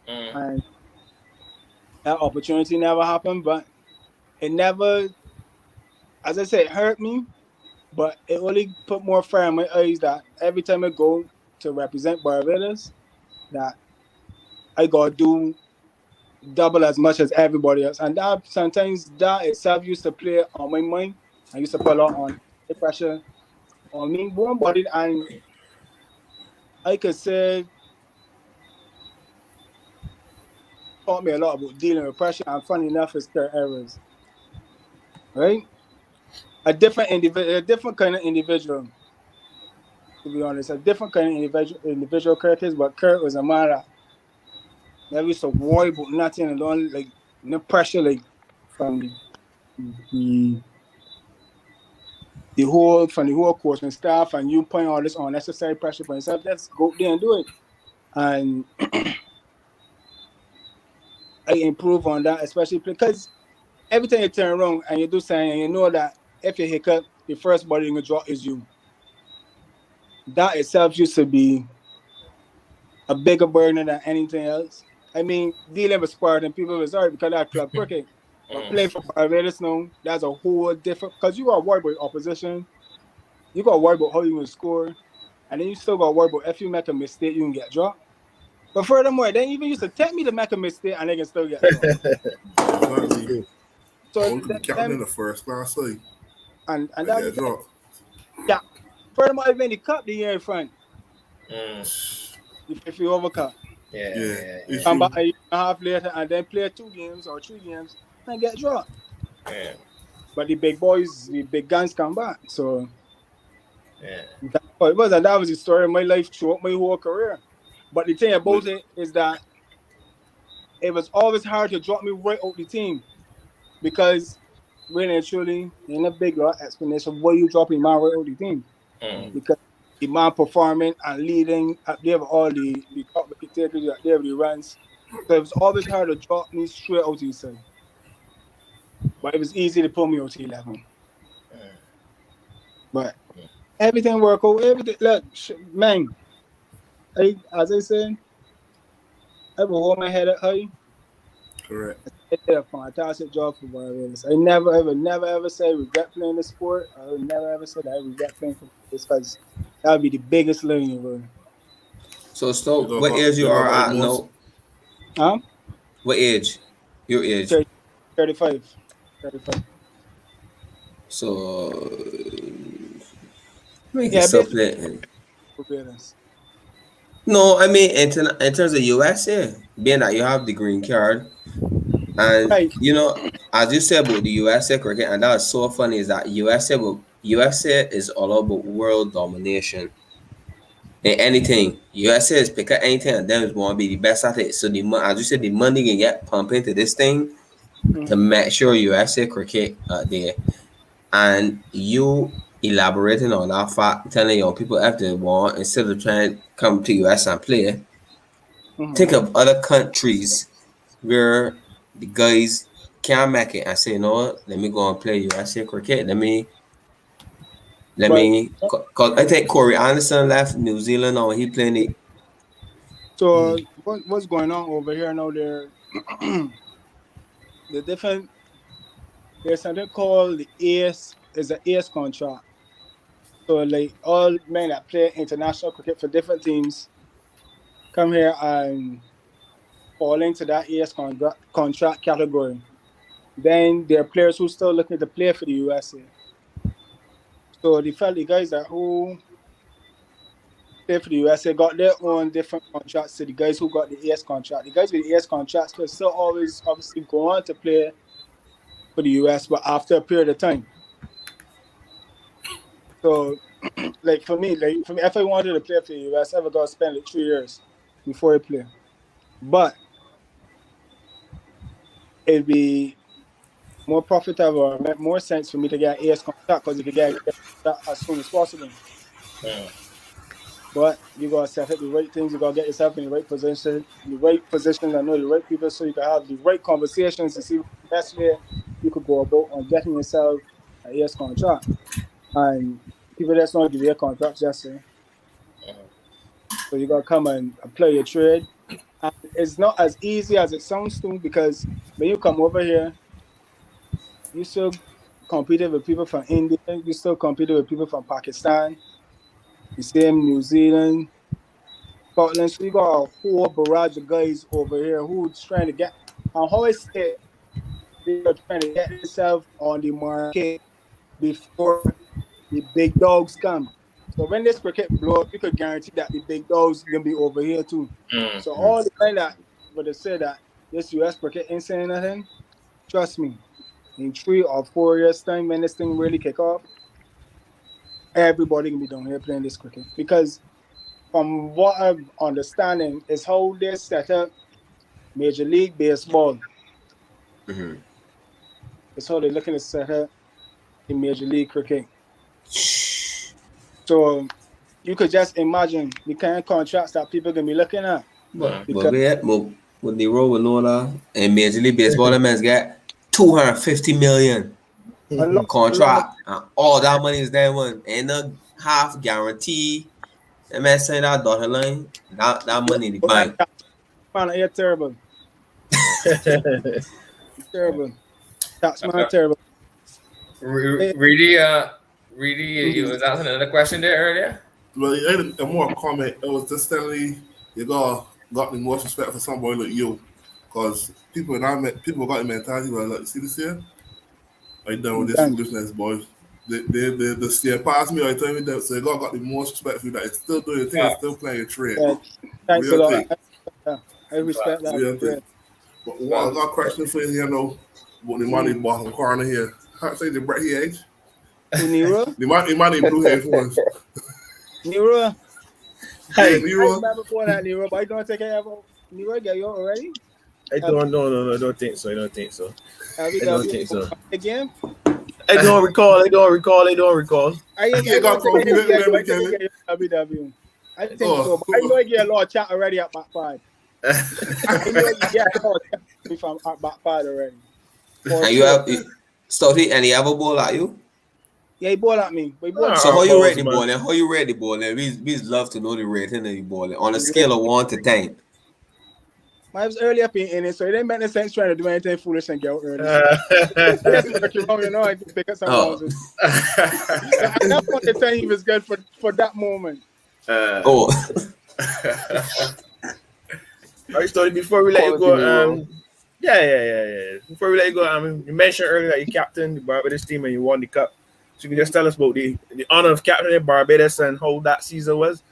And that opportunity never happened, but it never, as I said, it hurt me, but it only put more fire in my eyes that every time I go to represent Barbados, that I gotta do double as much as everybody else. And that sometimes that itself used to play on my mind. I used to put a lot on the pressure on me, warm bodied, and I could say taught me a lot about dealing with pressure. And funny enough, it's their errors, right? A different kind of individual, to be honest, a different kind of individual Kirk is, but Kirk was a man that never used to worry about nothing alone, like no pressure, like from the the whole coaching staff, and you putting all this unnecessary pressure for yourself. Let's go there and do it. And I improve on that, especially because every time you turn around and you do something, and you know that if you hiccup, the first body in the draw is you. That itself used to be a bigger burden than anything else. I mean, dealing with Spartan people is hard because that's club cricket. But playing for Barbados now, that's a whole different, because you got to worry about opposition, you got to worry about how you will score, and then you still got to worry about if you make a mistake, you can get dropped. But furthermore, they even used to tell me to make a mistake and they can still get dropped. Exactly. So I could be captain in the first class, so and I that get dropped. yeah. Furthermore, even the cup the year in front. If you overcut. Yeah. Come back a year and a half later and then play 2 games or 3 games and get dropped. Yeah. But the big boys, the big guns come back. So Yeah. that's what it was, and that was the story of my life throughout my whole career. But the thing about it is that it was always hard to drop me right out the team, because really and truly, in a big explanation why you dropping man right out the team. Because the man performing and leading up there with all the top wicket takers up there with the runs. So it was always hard to drop me straight out to the side. But it was easy to pull me out to 11. But everything worked out. Everything, look, man, as I said, I will hold my head up high. Correct. They did a fantastic job for Barbados. I never ever say regret playing the sport. I would never ever say that I regret playing for this, because that would be the biggest learning in the world. So, You what age you talk are about the at most. now? Huh? What age? Your age. 30, 35. 35. So, you can Yeah, still basically play. Barbados. No, I mean in terms of USA, being that you have the green card, and Right. you know, as you said about the USA cricket, and that was so funny is that USA is all about world domination. In anything, USA is pick up anything, and them is want to be the best at it. So as you said, the money can get pumped into this thing to make sure USA cricket there, and you elaborating on that fact, telling your people if they want, instead of trying to come to US and play, think of other countries where the guys can't make it and say, you know what, let me go and play USA cricket. But Cause I think Corey Anderson left New Zealand now. He playing it. so what's going on over here now? The different, there's something called the ACE, is an ACE contract. So like all men that play international cricket for different teams come here and fall into that ACE contract category. Then there are players who still looking to play for the USA. So the guys that who play for the US, they got their own different contracts to the guys who got the AS contract. The guys with the AS contracts could still always obviously go on to play for the US, but after a period of time. So, like for me, if I wanted to play for the US, I would got to spend like 3 years before I play. But it'd be more profitable or make more sense for me to get an AS contract because you could get that as soon as possible. Yeah. But you gotta set up the right things. You gotta get yourself in the right position, and know the right people, so you can have the right conversations to see the best way you could go about on getting yourself an AS contract. And people that's not give you a contract just say. So you gotta come and apply your trade. And it's not as easy as it sounds to, because when you come over here, you still competing with people from India, you still competing with people from Pakistan, the same New Zealand, Scotland. So you got a whole barrage of guys over here who's trying to get, and how I say, they are trying to get themselves on the market before the big dogs come. So when this cricket blow up, you could guarantee that the big dogs gonna be over here too. So all the time that would have said that this US cricket ain't saying nothing, trust me, in 3 or 4 years time when this thing really kick off, everybody can be down here playing this cricket. Because from what I'm understanding is how they set up Major League Baseball. It's how they're looking to set up in Major League Cricket. So you could just imagine the kind of contracts that people can be looking at. But the road with Nola and Major League Baseball, the man's got $250 million contract. All that money is there one. Ain't no half guarantee. The man saying that dotted line, that money in the bank. Man, you're terrible. Terrible. That's man terrible. Really, you was asking another question there earlier? Well, it ain't a more comment. It was just telling you got the most respect for somebody like you, because people got the mentality where like, see this here, I done with this foolishness, boys. They steer past me. I tell you that, so you got the most respect for you that it's still doing your thing, it's still playing your trade. Yeah, thanks a lot. I respect that. But what I got a question for you here now, what the money bottom corner here. How say the Brett here age? Nero? The money blue headphones. Nero. Hey, Nero. I remember before that, Nero, but I don't take care of Nero. Get you already? I don't think so. Again? I don't recall. I ain't got WW. I think so, but I know you get a lot of chat already at back 5. I know you get a lot of chat from back 5 already. And you have Stoute, and he have a ball at you? Yeah, he ball at me. So how you rate the ball? And how you rate the ball? And we love to know the rating of the ball on a scale of 1 to 10. I was early up in it, so it didn't make any sense trying to do anything foolish and get out early. That's working wrong, you know. I can pick up some balls. At that point, the time he was good for that moment. All right, Stoute, before we let you go, before we let you go, you mentioned earlier that you captained the Barbados team and you won the cup. So you can just tell us about the honor of captaining Barbados and how that season was,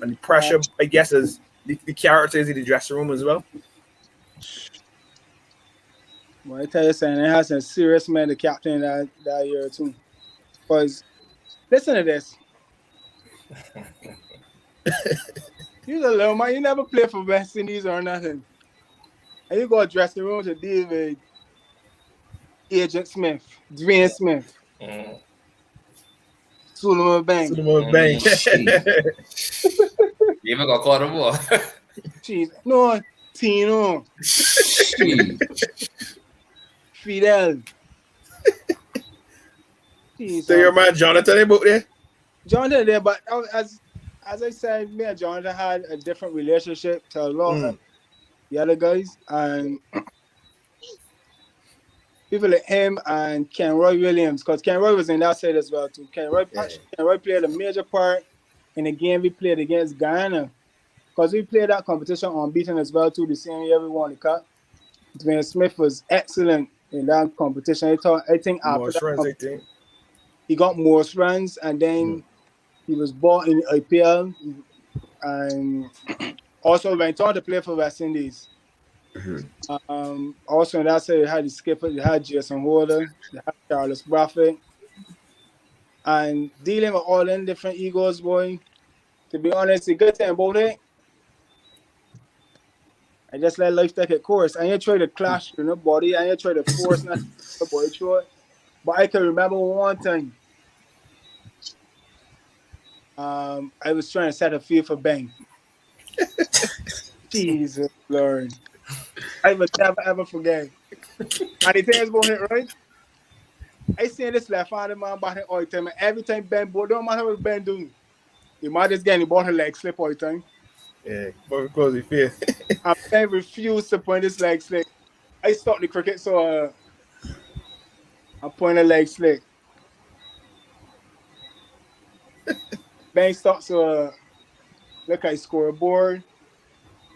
and the pressure, I guess, is the characters in the dressing room as well. Well, I tell you something, it has some serious men to captain that year too. Because listen to this. You're a little man, you never play for West Indies or nothing. And you go to dressing room to deal with Agent Smith, Dwayne Smith, Solomon Bank. You even got caught a ball. Jeez, no, Tino. Fidel. Jeez, So your man Jonathan about there? Jonathan there, but as I said, me and Jonathan had a different relationship to a lot of the other guys, and people like him and Ken Roy Williams, because Ken Roy was in that side as well too. Ken Roy played a major part in the game we played against Guyana, because we played that competition unbeaten as well too. The same year we won the cup. Dwayne Smith was excellent in that competition. I think after that, he got most runs, and then he was bought in the IPL. and also went on to play for West Indies. Also, in that side, you had the skipper, you had Jason Holder, you had Charles Bradford, and dealing with all them different egos, boy. To be honest, the good thing about it, I just let life take its course. And you try to clash with nobody, and you try to force not the boy through it. But I can remember one time, I was trying to set a field for Ben. Jesus Lord. I will never ever forget. And the thing is about it, right? I see this left-handed man batting all the time. And every time Ben ball, don't matter what Ben do. He might just get the ball leg slip all the time. Yeah, but because he feels. And Ben refused to point his leg slip. I stopped the cricket, so I point a leg slip. Ben stopped, so look at the scoreboard.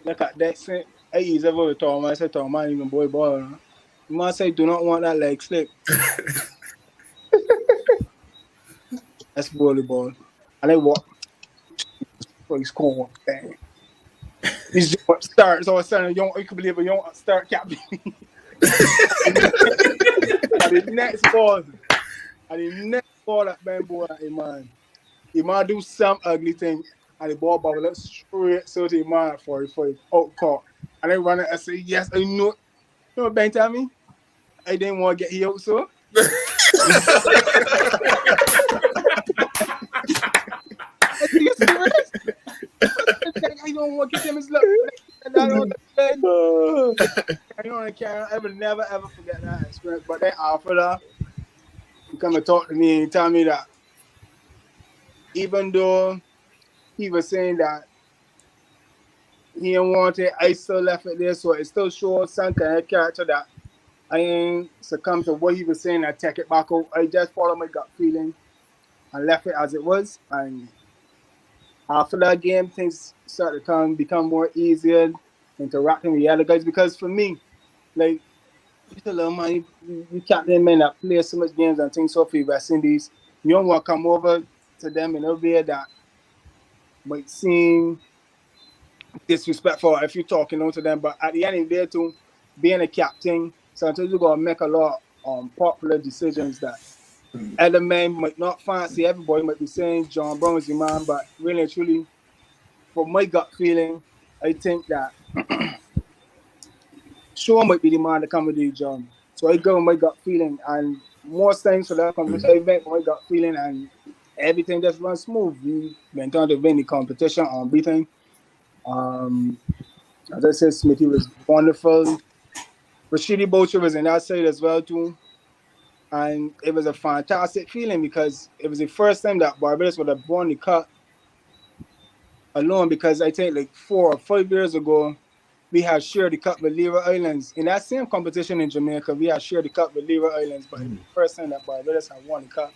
Look at that slip. I easy over the Tom. I said, Tom, man, even boy ball. Huh? You must say, do not want that leg slip. That's volleyball. And I walk. So he scored. Bang. He's just start. So I said, you can believe it, you don't start captain. And the next ball that Ben ball at him, man. He might do some ugly thing. And the ball bubble up straight so the man for out court. And I run it and say, yes, I know. You know what Ben tell me? I didn't want to get here out, so. You serious? I don't want to get him his luck. I will never ever forget that experience. But then after that, he come and talk to me and tell me that even though he was saying that he didn't want it, I still left it there. So it still shows some kind of character that I ain't succumb to what he was saying and take it back out. I just followed my gut feeling and left it as it was. And after that game, things started to become more easier interacting with the other guys. Because for me, like, just a little man, you captain men that play so much games and things so for West Indies. You don't want to come over to them in a way that might seem disrespectful if you're talking on to them. But at the end of the day, too, being a captain, sometimes you got to make a lot of popular decisions that other men might not fancy. Everybody might be saying John Brown is the man, but really and truly, for my gut feeling, I think that Shaw might be the man to come with the job. So I go with my gut feeling, and most times for that competition, I went with my gut feeling, and everything just runs smooth. We went on to win the competition unbeaten. As I said, Smithy was wonderful. Rashidi Boucher was in that side as well too. And it was a fantastic feeling because it was the first time that Barbados would have won the cup alone, because I think like 4 or 5 years ago, we had shared the cup with Leeward Islands. In that same competition in Jamaica, we had shared the cup with Leeward Islands, but it was the first time that Barbados had won the cup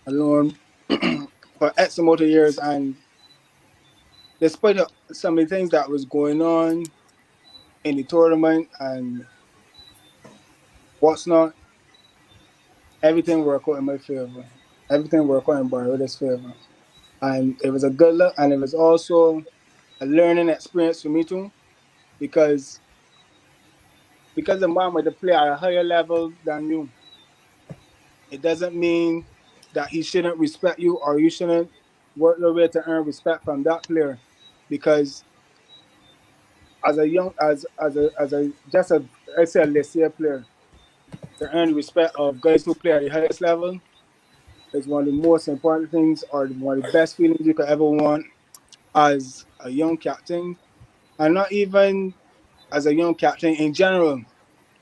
alone for X amount of years. And despite some of the things that was going on in the tournament and what's not, everything worked out in my favor. Everything worked out in Barbados' favor. And it was a good look, and it was also a learning experience for me too, because the man might play at a higher level than you, it doesn't mean that he shouldn't respect you or you shouldn't work your way to earn respect from that player. Because as a young, as a just a let's say a lesser player, to earn the respect of guys who play at the highest level is one of the most important things, or one of the best feelings you could ever want as a young captain, and not even as a young captain in general.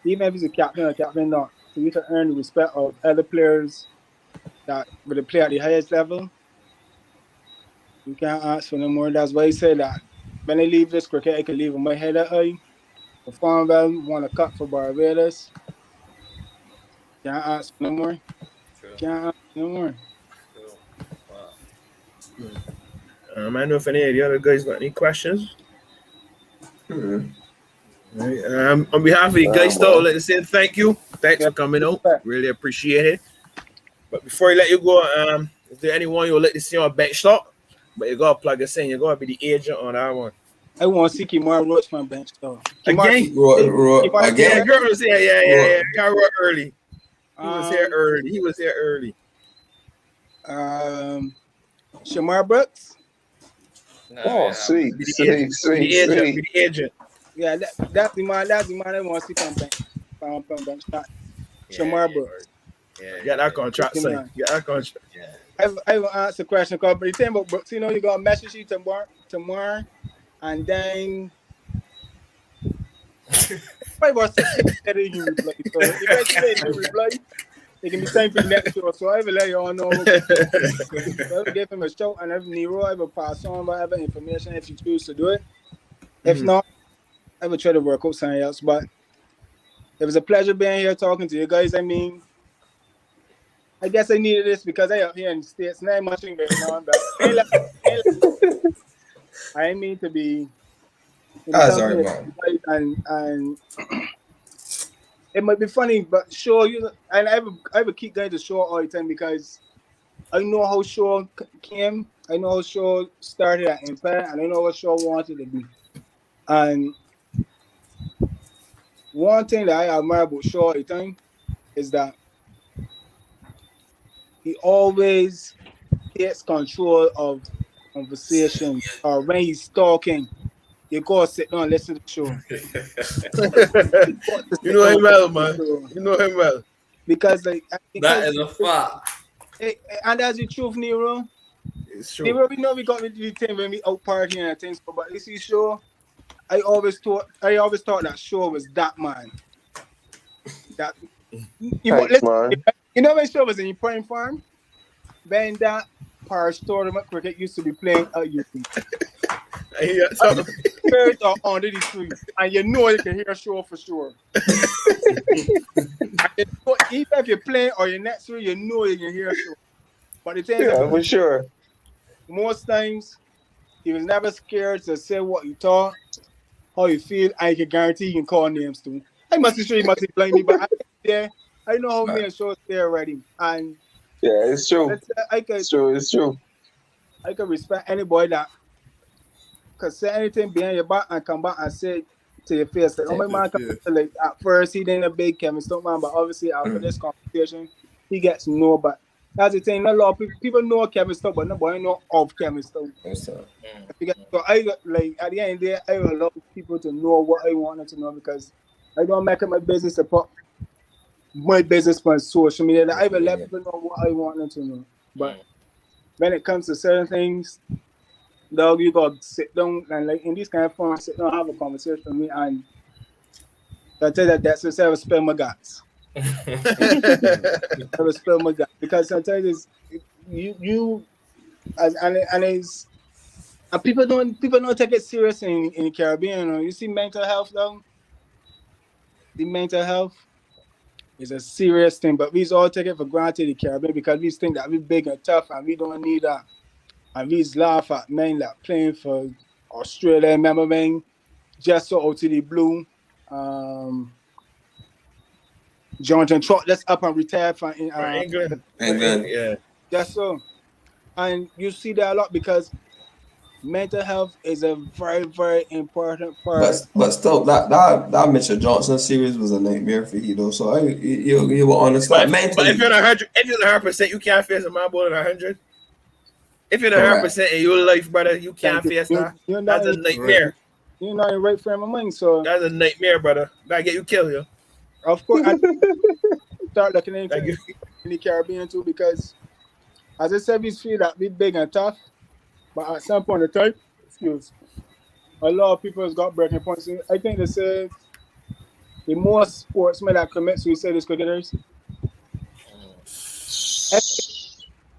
Even if he's a captain or captain not, for you to earn the respect of other players that would play at the highest level, you can't ask for no more. That's why he said that when I leave this cricket, I can leave with my head up high, perform well, won a cup for Barbados. Can't ask for no more. True. Can't ask for no more. True. Wow. I don't know if any of the other guys got any questions. Right. On behalf of the guys, though, I'd like to say thank you. Thanks for coming out. Really appreciate it. But before I let you go, is there anyone you'd like to see on bench talk? But you gotta plug us in. You gotta be the agent on that one. I want to see Kimar Roach from bench though. Again? Again? Yeah, girl was here. Yeah. Got early. He was here early. Shamar Brooks. Sweet. Be the agent. Yeah, that's the man. That's the man I want to see from bench. From bench. Shamar Brooks. Yeah, that contract. Yeah, that contract. Yeah. I will answer the question, but the thing about Brooks, you got a message sheet tomorrow, and then probably about 6 days later he can reply. So if I reply, it can be time for the next show. So I will let you all know. I will give him a shout, and if Nero, I will pass on whatever information if you choose to do it. If not, I will try to work out something else. But it was a pleasure being here talking to you guys. I mean, I guess I needed this because I up here in the States. Not much going on, but I mean to be. Sorry, man. And it might be funny, but sure, and I would keep going to show all the time because I know how show came. I know how show started at Impact, and I know what show wanted to be. And one thing that I admire about Shaw all the time is that he always takes control of conversation, or when he's talking, you go sit down and listen to the show. You know him well, man. You know him well. Because that is a fact. And that's the truth, Nero. It's true. Nero, we know we got the thing when we out partying and things, but you see, Shaw, I always thought that Shaw was that man. That you know when Shaw was in your prime farm, when that parish tournament cricket used to be playing at you. Birds are under the tree, and you know you can hear Shaw for sure. Even if you're playing or you're next to it, you know you can hear Shaw. But the thing is, for sure. Most times, he was never scared to say what he thought, how you feel, and I can guarantee he can call names too. I must be sure he must blame me, but I know how me and Shaw stay already. And yeah, it's true. It's true. I can respect anybody that could say anything behind your back and come back and say to your face. Like, oh my man, like at first he didn't a big Kevin Stoute man, but obviously after this conversation, he gets to know. But that's the thing. A lot of people know Kevin Stoute, but nobody know of Kevin Stoute. So I like at the end of the day, I allow people to know what I wanted to know because I don't make it my business to put my business on social media. I will let people know what I wanted to know. But when it comes to certain things, dog, you gotta sit down and like in this kind of form, sit down, have a conversation with me, and I tell you that's just I will spill my guts. I will spill my guts because sometimes it's you and people don't take it serious in the Caribbean. You know? You see mental health though. The mental health is a serious thing, but we all take it for granted in the Caribbean because we think that we're big and tough and we don't need that. And we laugh at men that playing for Australia. Remember when just so out to the blue, Jonathan Trott that's up and retired from England. Yeah. Just so. And you see that a lot because mental health is a very, very important part. But still, that Mitchell Johnson series was a nightmare for you though. So you will understand. But if you're 100%, you can't face a man more than 100. If you're 100% in your life, brother, you can't face that. That's a nightmare. You're not in right frame of mind, so that's a nightmare, brother. Gotta get you killed, yo. Of course, I start looking into in the Caribbean too because, as I said, we feel that we big and tough, but at some point in time, a lot of people has got breaking points. I think they say the more sportsmen that commit suicide is cricketers.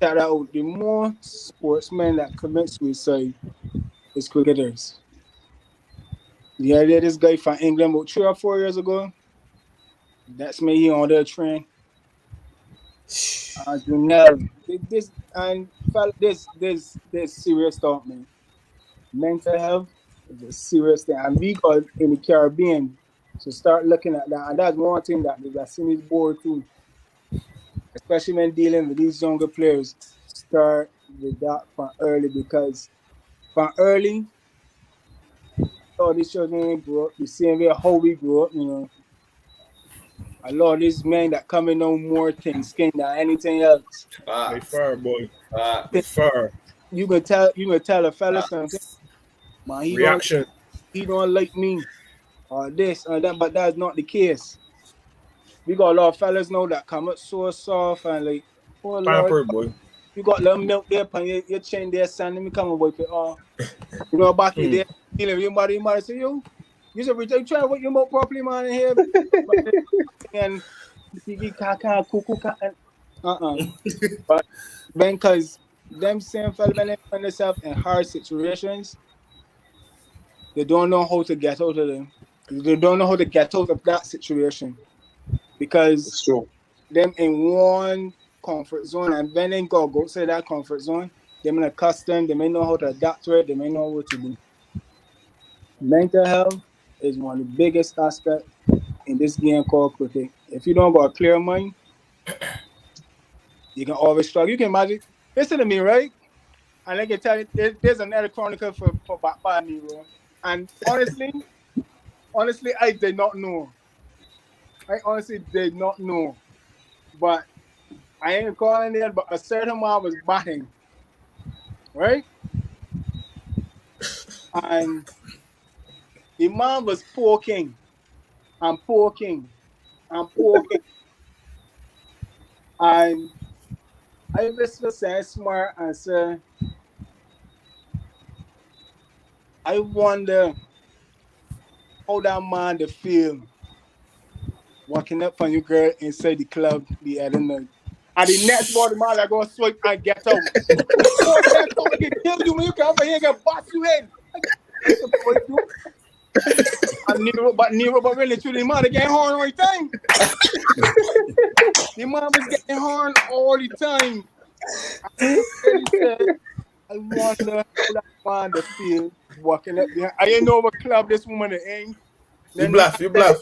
The more sportsmen that commit suicide is cricketers. The idea this guy from England about 3 or 4 years ago. That's me here on the train. This serious stuff, man. Mental health is a serious thing, and we got in the Caribbean to start looking at that, and that's one thing that the West Indies board too. Especially when dealing with these younger players, start with that from early because from early, all these children grew up the same way how we grew up, you know. A lot of these men that come in know more things skin than anything else. By far, boy. By Think far. you can tell a fella something, man, Reaction. he don't like me or this or that, but that's not the case. We got a lot of fellas now that come up so soft and like, oh Lord, Pampered, boy. you got little milk there upon your chin there, son. Let me come and wipe it off. You know, back in Hmm. there, your mother say, you should be trying to wipe your milk properly, man, in here. And you can't cook. But then, because them same fellas, when they find themselves in hard situations, they don't know how to get out of them. They don't know how to get out of that situation because It's true. them in one comfort zone, and when they go outside that comfort zone, they may accustomed, they may know how to adapt to it, they may know what to do. Mental health is one of the biggest aspects in this game called cricket. If you don't got a clear mind, you can always struggle. You can imagine, listen to me, right? And I can tell you, there's another chronicle for by Nero. And honestly, I did not know. I honestly did not know. But I ain't calling it, but a certain man was batting, right? And the man was poking and poking and poking. And I was saying smart and say, I wonder how that man to feel walking up on you girl inside the club the other night. And the next ball, the man like go swipe and get out. Boy, can't come and get kill you when you come over here and get bust you in. I support you. But really, truly, the man getting horn all the time. The man was getting horn all the time. I really said, I wonder how that man to feel walking up behind. I ain't know what club this woman is in. You bluff.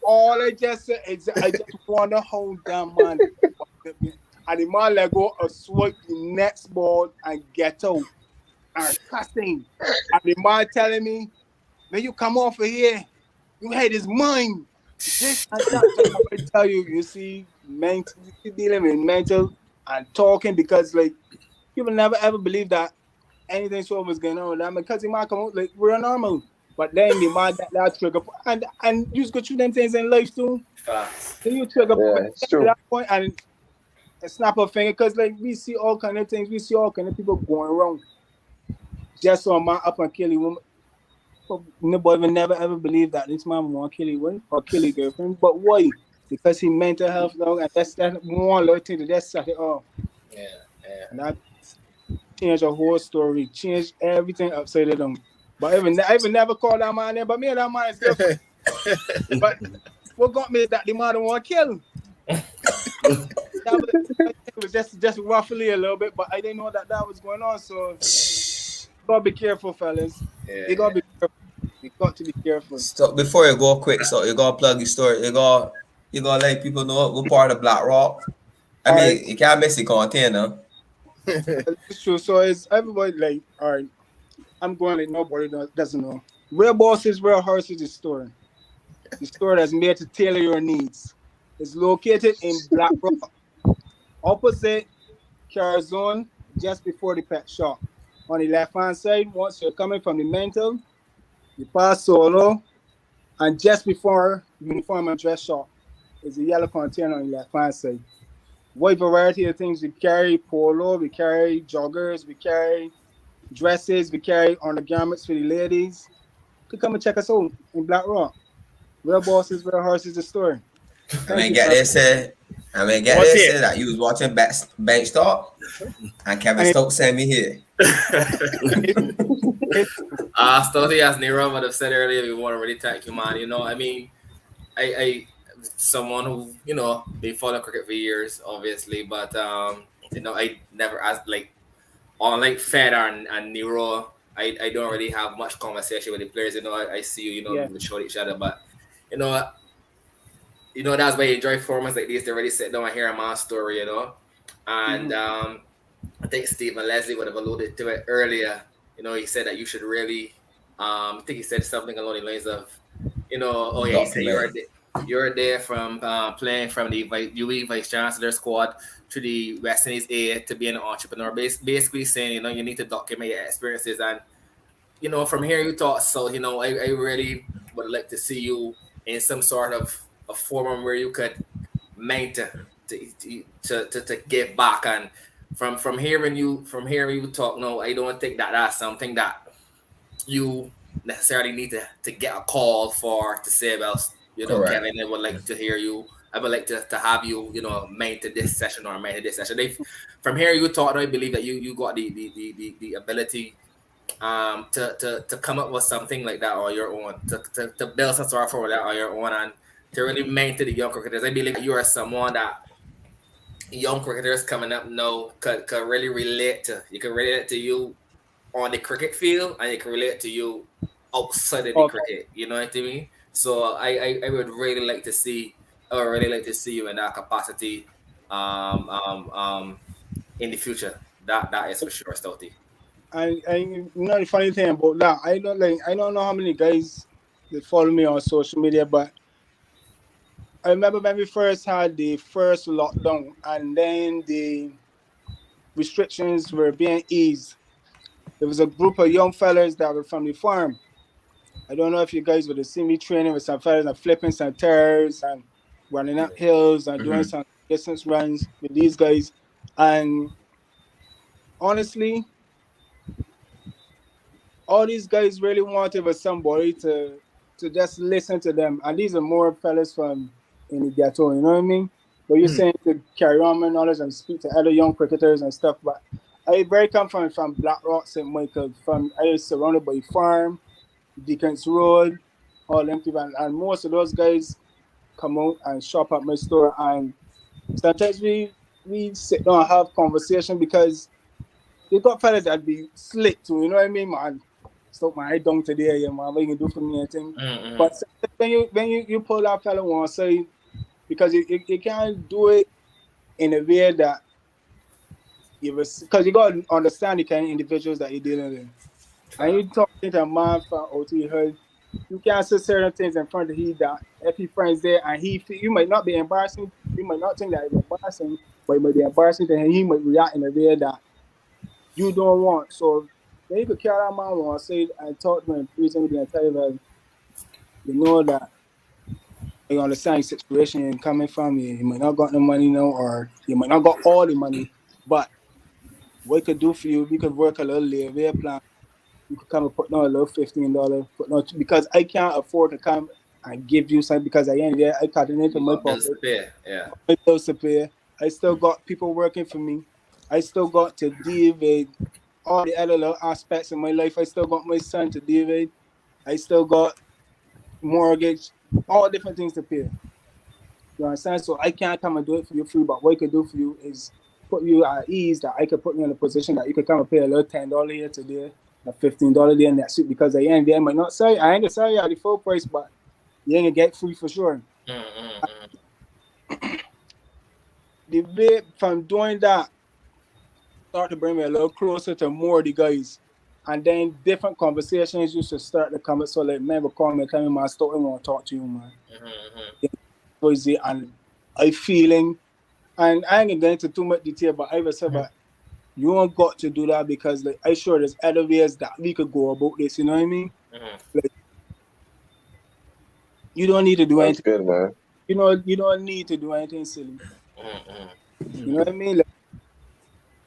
All I just said is I just wonder how that man walked up behind. And the man let go or swipe the next ball and get out and cussing. And the man telling me, when you come off of here, you had his mind. This and that. So I tell you, you see, dealing with mental and talking because like you will never ever believe that anything so was going on with them because he might come out like we're normal. But then the man that trigger and you just go through them things in life too. Then you trigger It's at true. that point and snap a finger because like we see all kind of things, we see all kind of people going wrong. Just so a man up and kill a woman. Nobody will never ever believe that this man want to kill his wife or kill his girlfriend. But why? Because he mental health dog, and that's one little thing that just set it off. Yeah, yeah. And that changed the whole story, changed everything upside down. But I even never called that man there, but me and that man is still. But what got me is that the man don't want to kill. It was just roughly a little bit, but I didn't know that was going on. So you gotta be careful, fellas. You gotta be careful. You got to be careful. So before you go quick, so you gotta plug your story. You gotta let people know what part of Black Rock. I mean, Alright. you can't miss the container. It's true. So it's everybody like, all right, I'm going like nobody doesn't know. Real bosses, real horses is store. The store that's made to tailor your needs. It's located in Black Rock, opposite Car Zone, just before the pet shop. On the left hand side, once you're coming from the mental, you pass solo, and just before uniform and dress shop is a yellow container on the left hand side. Wide variety of things. We carry polo, we carry joggers, we carry dresses, we carry undergarments for the ladies. You could come and check us out in Black Rock. Real bosses, real horses, the story. I Thank mean, you, get sir. this said. I mean, get What's this it? said that you was watching Bank Stock, and Kevin And Stoute sent me here. Stoute, as Nero would have said earlier, we want to really thank you, man. You know, I mean, I someone who been following cricket for years, obviously, but I never asked like on like Federer and Nero. I don't really have much conversation with the players. I see yeah. we show each other, but you know that's why I enjoy formats like this. They already sit down and hear a man's story, and I think Stephen Leslie would have alluded to it earlier. He said that you should really, I think he said something along the lines of, oh yeah, he said Document. you're there from playing from the UE Vice Chancellor squad to the West Indies A to be an entrepreneur. Basically saying, you need to document your experiences. And, from hearing you talk, so, I really would like to see you in some sort of a forum where you could mentor to give back. And from hearing you talk, no, I don't think that that's something that you necessarily need to get a call for to say, well, Correct. Kevin, I would like to hear you. I would like to have you, mentor this session or mentor this session. From hearing you talk, I believe that you got the ability to come up with something like that on your own, to build some sort of formula on your own, and to really mentor the young cricketers. I believe that you are someone that young cricketers coming up know could really relate to. You can relate to you on the cricket field, and it can relate to you outside of the Okay. cricket. You know what I mean? So I would really like to see, I would really like to see you in that capacity, um, um, um, in the future. That is for sure, Stouty. The funny thing about that, I don't know how many guys that follow me on social media, but I remember when we first had the first lockdown and then the restrictions were being eased. There was a group of young fellas that were from the farm. I don't know if you guys would have seen me training with some fellas and flipping some tires and running up hills and doing Mm-hmm. some distance runs with these guys. And honestly, all these guys really wanted was somebody to just listen to them. And these are more fellas from in the ghetto, you know what I mean? But you're saying to carry on my knowledge and speak to other young cricketers and stuff. But I very come from Black Rock, St. Michael. I was surrounded by farm, Deacons Road, all them people, and most of those guys come out and shop at my store. And sometimes we sit down and have conversation because you got fellas that be slick too, you know what I mean, man? Stop my head down today, yeah, man. What you can do for me and thing. Mm-hmm. But when you pull that fella one side, because you can't do it in a way that because you gotta understand the kind of individuals that you're dealing with. And you talking to a man from out here, you can't say certain things in front of he that if he friends there and you might not be embarrassing, you might not think that it's embarrassing, but it might be embarrassing to him. He might react in a way that you don't want. So then you could carry that man one side and talk to him recently and tell him that you know that you understand the situation you're coming from. You might not got no money now, or you might not got all the money, but what we could do for you, we could work a little layer plan. You could come and put down a little $15, put down, because I can't afford to come and give you something because I ain't there. I cut it into You my got bills to pocket. pay, yeah. My bills to pay. I still got people working for me. I still got to deal with all the other little aspects of my life. I still got my son to deal with. I still got mortgage, all different things to pay. You understand? So I can't come and do it for you free, but what I could do for you is put you at ease that I could put you in a position that you could come and pay a little $10 here today, a $15 there next week, because I ain't there might not sell you. I ain't gonna sell you at the full price, but you ain't gonna get free for sure. Mm-hmm. The way from doing that start to bring me a little closer to more of the guys. And then different conversations used to start to come. So like man would call me and tell me, man, I still want to talk to you, man. Noisy and I feeling, and I ain't gonna get into too much detail, but I was said, but you don't got to do that because like I sure there's other ways that we could go about this, you know what I mean? Like you don't need to do That's anything. good, man. You don't need to do anything silly. You know Mm-hmm. what I mean? Like,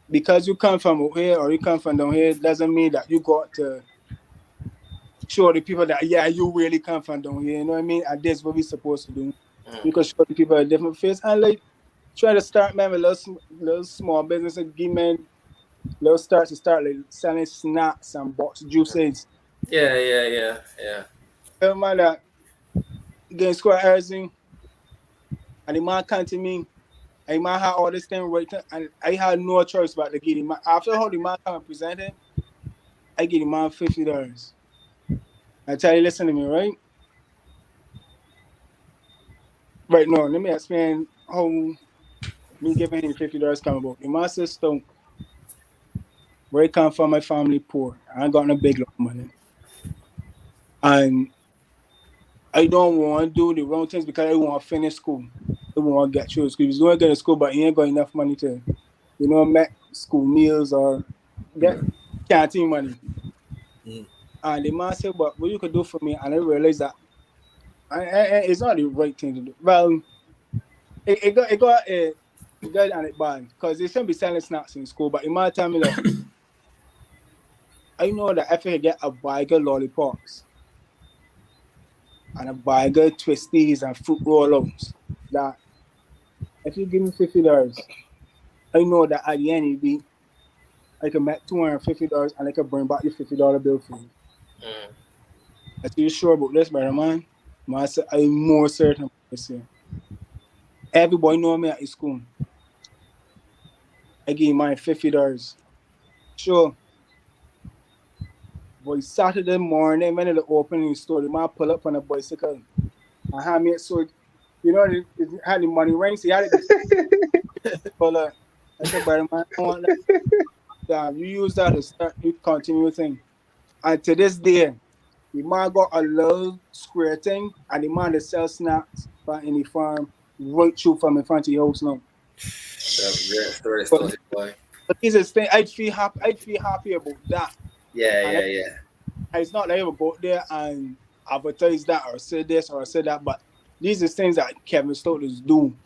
because you come from up here or you come from down here doesn't mean that you got to show the people that yeah, you really come from down here, you know what I mean? And that's what we supposed to do. You can show the people a different face and like try to start man with little small business and give man little start like selling snacks and box juices. Yeah, yeah, yeah, yeah. Tell man that getting square everything and the man come to me, and the man had all this thing right and I had no choice but to give him after how the man come and present it, I give the man $50. I tell you, listen to me, right? Right now, let me explain how me giving him $50 come about. The man says, "Stone." Where I come from, my family poor. I ain't got no big lot of money. And I don't want to do the wrong things because I want to finish school. I want to get through school. You want to get to school, but you ain't got enough money to, make school meals or get canteen money. And the man said, but what you could do for me? And I realized that it's not the right thing to do. Well, it got good and it bad because they shouldn't be selling snacks in school. But the man tell me, look, I know that if I get a bag of lollipops and a bag of twisties and fruit roll-ups, that if you give me $50, I know that at the end of the week, I can make $250 and I can bring back the $50 bill for you. Are you sure about this, brother, man? I'm more certain about this here. Everybody know me at the school. I give mine $50. Sure. But Saturday morning, when they open the store, the man pull up on a bicycle and hand me it. So, it had the money rings. He had it before. I said, brother, man, I want that. You use that to start, you continue thing. And to this day, the man got a little square thing, and the man that sells snacks in the farm right through from in front of your house now. That's a great story, Stoute boy. But this is thing I'd feel happy about that. Yeah. It's not like I would go there and advertise that or say this or say that, but these are things that Kevin Stoute is doing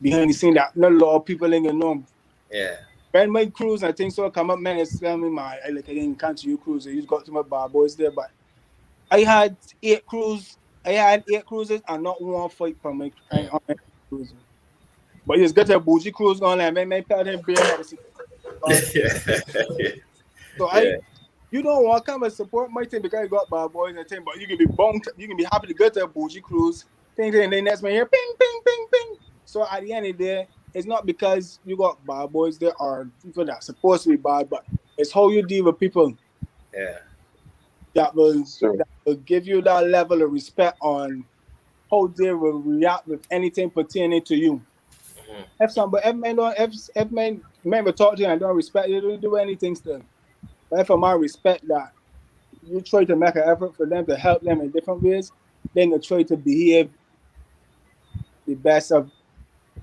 behind the scene that not a lot of people ain't gonna know. Yeah. When my cruise, I think so, come up, man, it's tell me I didn't come to you cruise. I just got to my bar boys there, but I had 8 cruises. I had 8 cruises and not one fight from my cruiser. But it's got a bougie cruise going on. Man, pay him beer medicine. So you don't want to come and support my team because I got bad boys and team, but you can be bumped. You can be happy to go to a bougie cruise. And then next man here, ping, ping, ping, ping. So at the end of the day, it's not because you got bad boys there or people that are supposed to be bad, but it's how you deal with people. Yeah. That will give you that level of respect on how they will react with anything pertaining to you. If men will talk to you and don't respect you, don't do anything still. But if a man respect that, you try to make an effort for them to help them in different ways, then you try to behave the best of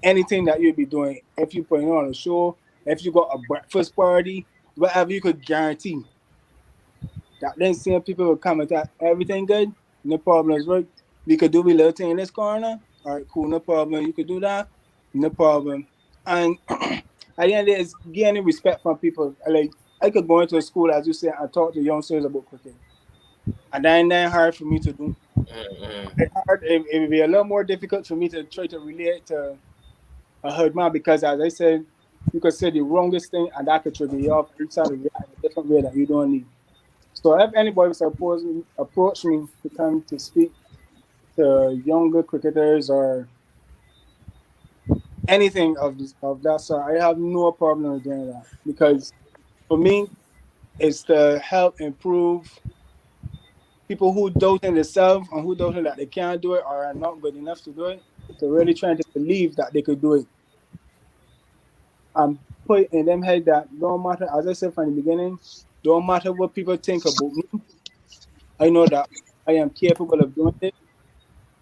anything that you'll be doing. If you're putting on a show, if you got a breakfast party, whatever, you could guarantee that then seeing people will come and that everything good, no problems, right? We could do a little thing in this corner. All right, cool, no problem. You could do that, no problem. And at the end of it, it's gaining respect from people. Like, I could go into a school, as you said, and talk to youngsters about cricket. And then hard for me to do. It would be a little more difficult for me to try to relate to a herd man because, as I said, you could say the wrongest thing and that could trigger you off. You start to react in a different way that you don't need. So if anybody was approach me to come to speak to younger cricketers or anything of that sort, I have no problem with doing that because for me, it's to help improve people who doubt in themselves and who doubt that they can't do it or are not good enough to do it, to really trying to believe that they could do it. And put in them head that don't matter, as I said from the beginning, don't matter what people think about me. I know that I am capable of doing it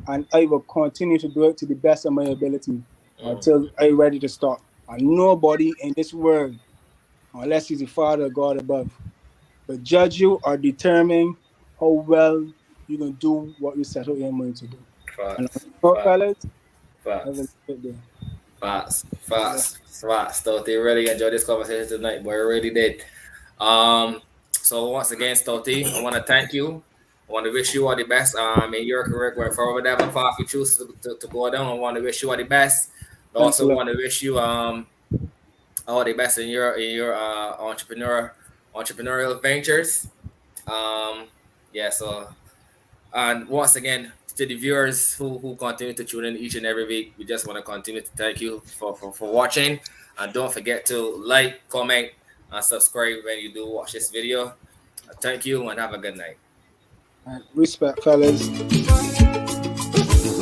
and I will continue to do it to the best of my ability until I'm ready to stop. And nobody in this world, unless he's the Father of God above, will judge you or determine how well you can do what you set out your mind to do. Facts. Stoute, really enjoyed this conversation tonight, but I really did. So once again, Stoute, I want to thank you. I want to wish you all the best in your career going forward. Whatever path you choose to go down, I want to wish you all the best. I also want to wish you all the best in your entrepreneurial ventures. So and once again to the viewers who continue to tune in each and every week, we just want to continue to thank you for watching, and don't forget to like, comment, and subscribe when you do watch this video. Thank you and have a good night. Respect, fellas.